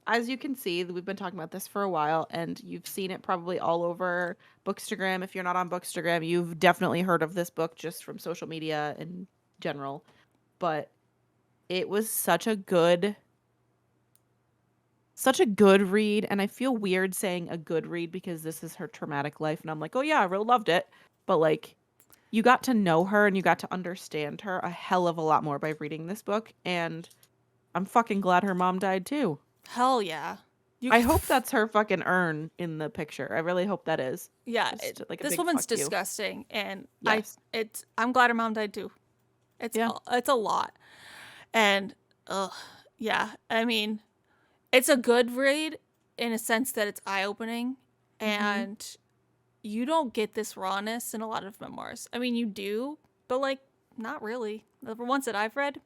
as you can see, we've been talking about this for a while, and you've seen it probably all over Bookstagram. If you're not on Bookstagram, you've definitely heard of this book just from social media in general. But it was such a good read, and I feel weird saying a good read because this is her traumatic life, and I'm like, oh yeah, I really loved it. But like, you got to know her and you got to understand her a hell of a lot more by reading this book, and I'm fucking glad her mom died too. Hell yeah. I hope that's her fucking urn in the picture. I really hope that is. Yeah, like this woman's disgusting, and yes. I'm glad her mom died too. It's a lot, and yeah. I mean, it's a good read in a sense that it's eye opening, and you don't get this rawness in a lot of memoirs. I mean, you do, but like not really. The ones that I've read,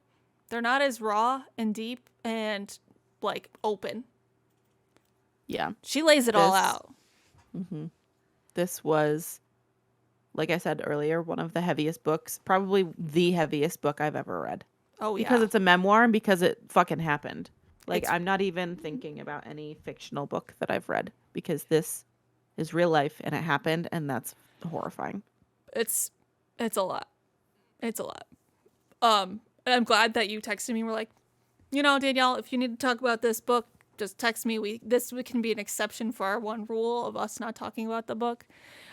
they're not as raw and deep and like open. Yeah. She lays it all out. Mm-hmm. This was, like I said earlier, one of the heaviest books, probably the heaviest book I've ever read. Oh, yeah. Because it's a memoir and because it fucking happened. Like, I'm not even thinking about any fictional book that I've read because this is real life and it happened, and that's horrifying. It's a lot. It's a lot. And I'm glad that you texted me. We're like, you know, Danielle, if you need to talk about this book, just text me. This can be an exception for our one rule of us not talking about the book.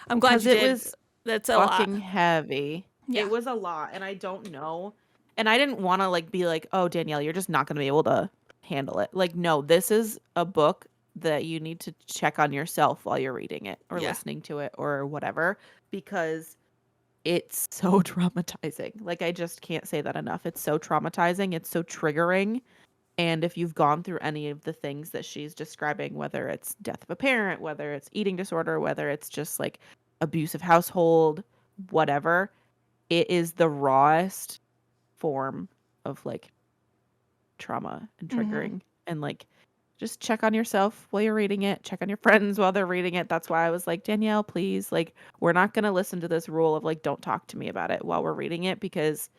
I'm glad you did. That's a lot. Fucking heavy. Yeah. It was a lot, and I don't know. And I didn't want to like be like, oh, Danielle, you're just not going to be able to handle it. Like, no, this is a book that you need to check on yourself while you're reading it or listening to it or whatever, because it's so traumatizing. Like, I just can't say that enough. It's so traumatizing. It's so triggering. And if you've gone through any of the things that she's describing, whether it's death of a parent, whether it's eating disorder, whether it's just like abusive household, whatever, it is the rawest form of like trauma and triggering. And like, just check on yourself while you're reading it. Check on your friends while they're reading it. That's why I was like, Danielle, please, like, we're not going to listen to this rule of like, don't talk to me about it while we're reading it, because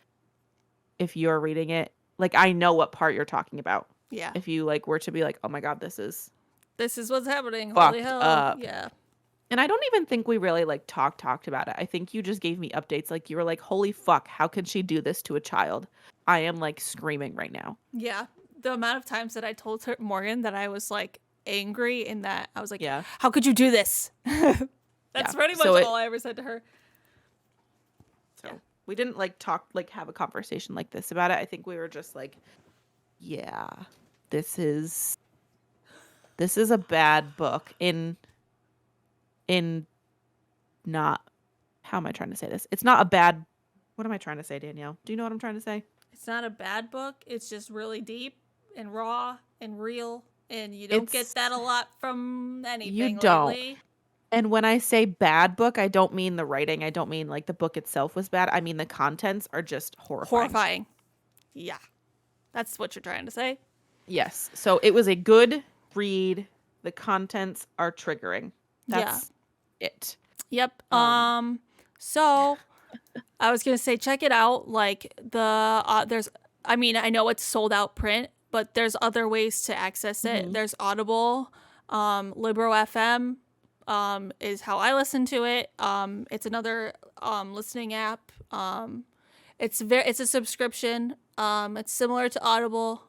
if you're reading it, like I know what part you're talking about. Yeah. If you like were to be like, oh my God, this is What's happening. Holy fucked hell. up. Yeah. And I don't even think we really like talked about it. I think you just gave me updates. Like you were like, holy fuck, how can she do this to a child? I am like screaming right now. Yeah. The amount of times that I told her, Morgan, that I was like angry in that I was like, Yeah. how could you do this? That's Yeah. pretty much So all I ever said to her. So Yeah. we didn't like talk, like have a conversation like this about it. I think we were just like, yeah, this is a bad book in not, how am I trying to say this? It's not a bad, what am I trying to say, Danielle? Do you know what I'm trying to say? It's not a bad book. It's just really deep and raw and real. And you don't get that a lot from anything don't. lately. And when I say bad book, I don't mean the writing. I don't mean like the book itself was bad. I mean the contents are just horrifying. Yeah. That's what you're trying to say. Yes. So it was a good read. The contents are triggering. That's it. Yep. So I was gonna say check it out. Like there's, I mean, I know it's sold out print, but there's other ways to access it. Mhm. There's Audible, Libro FM, is how I listen to it. It's another listening app. It's a subscription. It's similar to Audible.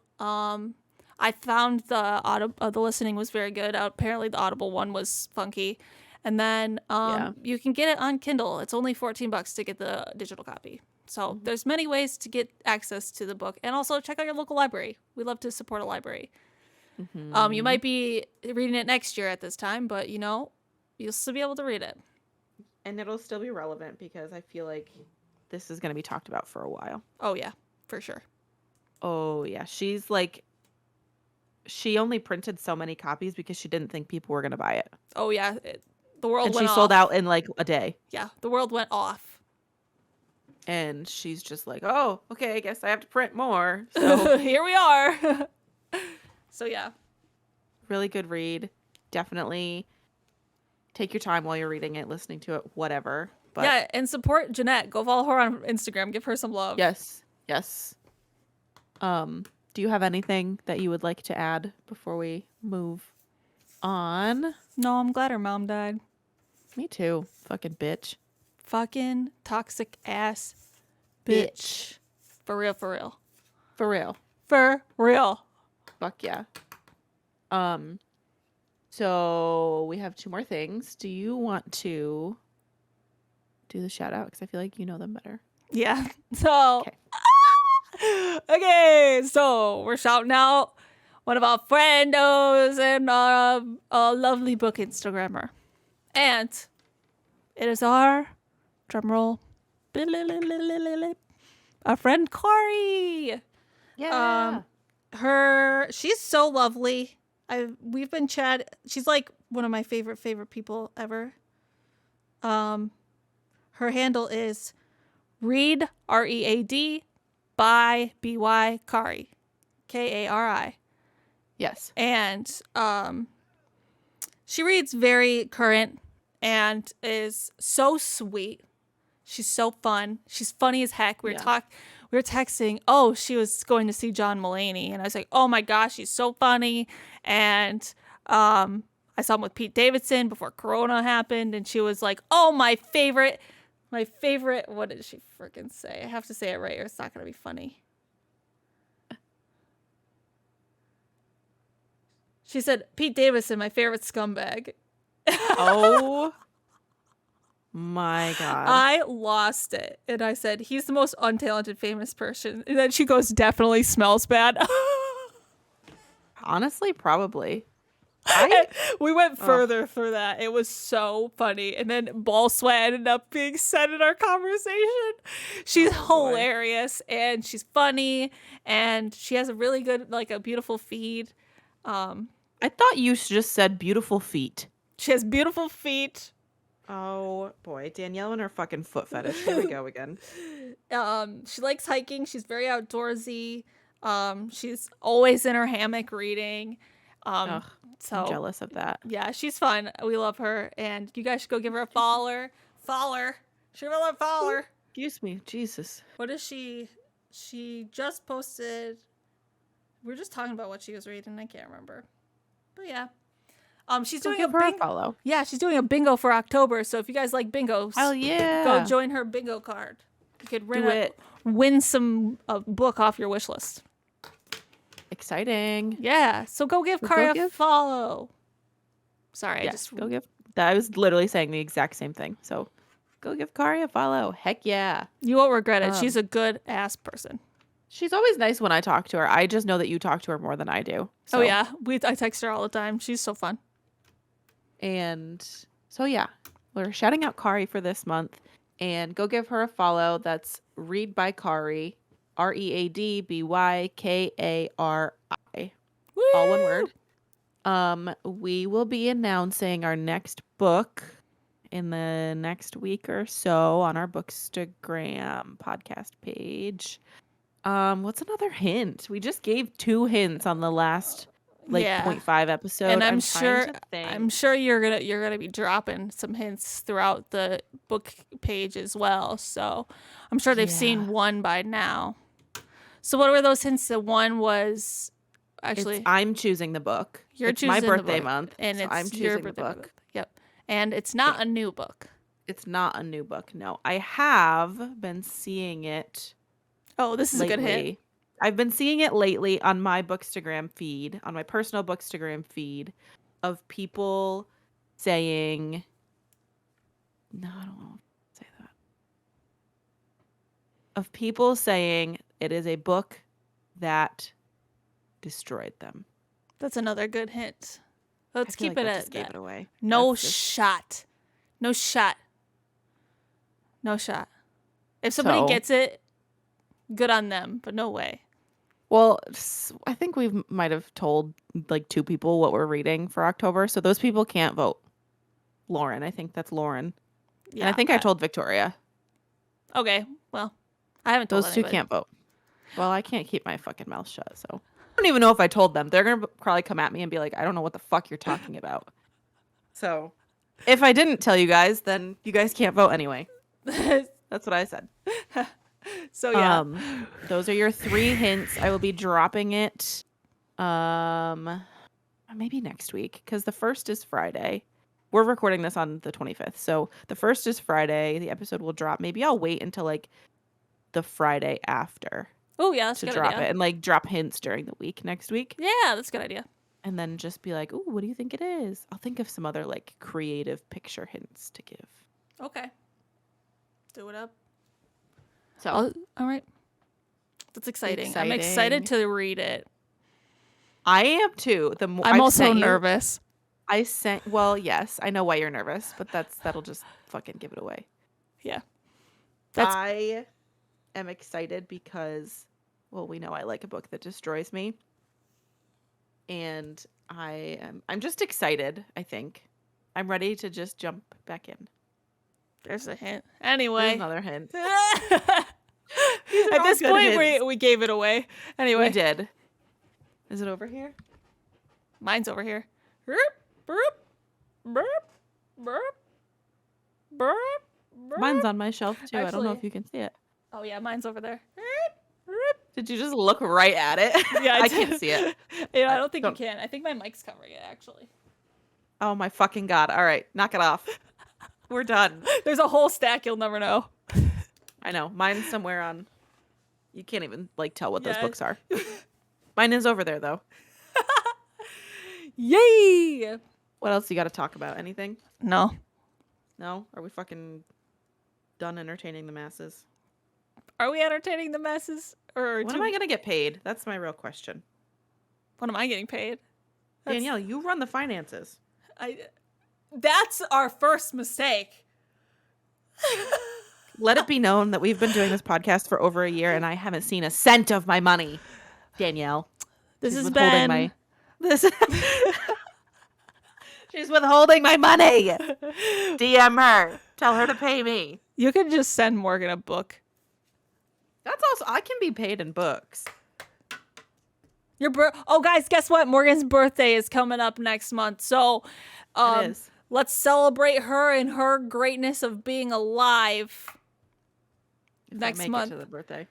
I found the listening was very good. Apparently the Audible one was funky. And then you can get it on Kindle. It's only $14 to get the digital copy. So there's many ways to get access to the book. And also check out your local library. We love to support a library. You might be reading it next year at this time, but you'll still be able to read it. And it'll still be relevant because I feel like this is going to be talked about for a while. Oh yeah, for sure. Oh yeah. She's like, she only printed so many copies because she didn't think people were going to buy it. Oh yeah. The world And went she off. sold out in like a day. Yeah, the world went off. And she's just like, oh, okay, I guess I have to print more. So Here we are. So yeah. really good read. Definitely take your time while you're reading it, listening to it, whatever. But yeah, and support Jennette. Go follow her on Instagram. Give her some love. yes. Do you have anything that you would like to add before we move on? No, I'm glad her mom died. Me too. Fucking bitch. Fucking toxic ass bitch. For real, for real. For real. For real. Fuck yeah. So we have two more things. Do you want to do the shout out? Because I feel like you know them better. Yeah. So Okay. Okay, so we're shouting out one of our friendos and a lovely book Instagrammer. And it is our drumroll, our friend Kari. Yeah. She's so lovely. We've been she's like one of my favorite people ever. Her handle is read READ by BY Kari, KARI. Yes. And she reads very current and is so sweet. She's so fun. She's funny as heck. We were texting, oh, she was going to see John Mulaney. And I was like, oh my gosh, she's so funny. And I saw him with Pete Davidson before Corona happened. And she was like, oh, my favorite, what did she freaking say? I have to say it right or it's not going to be funny. She said, Pete Davidson, my favorite scumbag. Oh my God. I lost it. And I said, he's the most untalented, famous person. And then she goes, definitely smells bad. Honestly, probably. We went further through that. It was so funny. And then ball sweat ended up being said in our conversation. She's hilarious and she's funny and she has a really good, like a beautiful feed. I thought you just said beautiful feet. She has beautiful feet. Oh boy, Danielle and her fucking foot fetish. Here we go again. She likes hiking. She's very outdoorsy. She's always in her hammock reading. Ugh, So I'm jealous of that. yeah, she's fun. We love her, and you guys should go give her a follower. Should have let follower. Excuse me, Jesus. What is she? she just posted. We were just talking about what she was reading. I can't remember, but yeah. She's Go doing a give her a bingo. follow. Yeah, she's doing a bingo for October. So if you guys like bingos, Hell yeah. go join her bingo card. You could Do it. win some book off your wish list. Exciting. Yeah, so go give So Kari go a give- follow. Sorry, Yes, go give. I was literally saying the exact same thing. So go give Kari a follow. Heck yeah. You won't regret it. She's a good ass person. She's always nice when I talk to her. I just know that you talk to her more than I do. So. Oh yeah, I text her all the time. She's so fun. And so, yeah, we're shouting out Kari for this month. And go give her a follow. That's Read by Kari. READBYKARI. All one word. We will be announcing our next book in the next week or so on our Bookstagram podcast page. What's another hint? We just gave 2 hints on the last Yeah. 0.5 episode. And I'm trying to think. I'm sure you're gonna be dropping some hints throughout the book page as well. So I'm sure they've seen one by now. So what were those hints? The one was actually I'm choosing the book. You're It's my choosing the birthday book, month, and so it's I'm your choosing the birthday book. month. Yep. And it's not a new book. It's not a new book. No, I have been seeing it. Oh, this is a good hint. lately. I've been seeing it lately on my Bookstagram feed, on my personal Bookstagram feed, of people saying, no, I don't want to say that. Of people saying it is a book that destroyed them. That's another good hint. Let's I feel keep like it that at just gave that. it away. No That's just- shot. No shot. No shot. If somebody So- gets it, good on them, but no way. Well, I think we might have told like 2 people what we're reading for October, so those people can't vote. Lauren, I think that's Lauren. Yeah. And I think I told Victoria. Okay, well, I haven't told Those 2 anybody. can't vote. Well, I can't keep my fucking mouth shut, so. I don't even know if I told them. They're going to probably come at me and be like, I don't know what the fuck you're talking about. So, if I didn't tell you guys, then you guys can't vote anyway. That's what I said. So yeah. Those are your 3 hints. I will be dropping it maybe next week, because the 1st is Friday. We're recording this on the 25th. So the 1st is Friday. The episode will drop. Maybe I'll wait until like the Friday after Oh yeah, that's to a good drop idea. it, and like drop hints during the week next week. Yeah, that's a good idea. And then just be like, "Ooh, what do you think it is?" I'll think of some other like creative picture hints to give. Okay. Do it up. So All right. That's exciting. I'm Exciting. excited to read it. I am too. The more I'm I've also sent you- nervous. I sent. Well, yes, I know why you're nervous, but that'll just fucking give it away. Yeah. That's I am excited because, well, we know I like a book that destroys me, and I'm just excited. I think I'm ready to just jump back in. there's a hint. There's Anyway. another hint. At all this good point, hints. we gave it away. Anyway, We did. Is it over here? mine's over here. Burp, burp, burp, burp, burp, burp. Mine's on my shelf too. I don't know if Actually- you can see it. Oh yeah, mine's over there. Did you just look right at it? Yeah, I did. can't see it. Yeah, I don't think Don't- you can. I think my mic's covering it actually. Oh my fucking god! All right, knock it off. We're done. There's a whole stack you'll never know. I know. Mine's somewhere on. You can't even like tell what those Yeah. books are. Mine is over there though. Yay! What else you got to talk about? Anything? No. No? Are we fucking done entertaining the masses? Are we entertaining the masses? Or When do- am I gonna get paid? That's my real question. when am I getting paid? That's- Danielle, you run the finances. That's our first mistake. Let it be known that we've been doing this podcast for over a year and I haven't seen a cent of my money. Danielle. This She's has withholding been this. She's withholding my money. DM her. Tell her to pay me. You could just send Morgan a book. That's also I can be paid in books. Oh guys, guess what? Morgan's birthday is coming up next month. So It is. let's celebrate her and her greatness of being alive If I next make month. it to the birthday.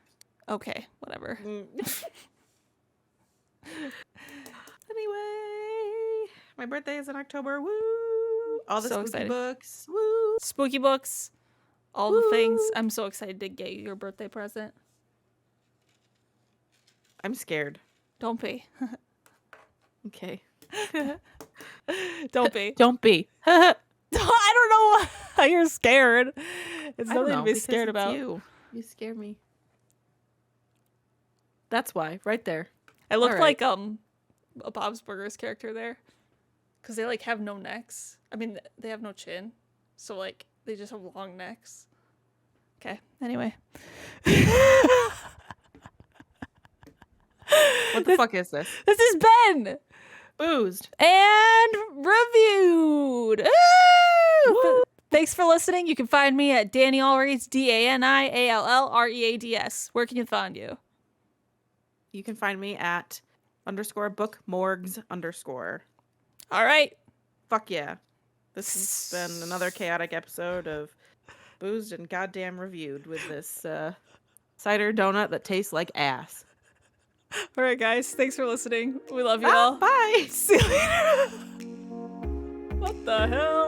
Okay, whatever. Anyway, my birthday is in October. Woo! All the So spooky excited. books. Woo! Spooky books, all the things. Woo! I'm so excited to get you your birthday present. I'm scared. Don't be. Okay. Don't be. Don't be. I don't know why you're scared. It's I don't nothing to know, be because scared it's about. You scare me. That's why, right there. I look All like right. a Bob's Burgers character there, because they like have no necks. I mean, they have no chin, so like they just have long necks. Okay. Anyway. What the fuck is this? This is Ben Boozed. and reviewed. Woo! Thanks for listening. You can find me at Danny Allreads, DANIALLREADS. Where can you find you? You can find me at _bookmorgs_. All right. Fuck yeah. This has been another chaotic episode of Boozed and Goddamn Reviewed with this cider donut that tastes like ass. All right, guys. Thanks for listening. We love you all. Bye. See you later. What the hell?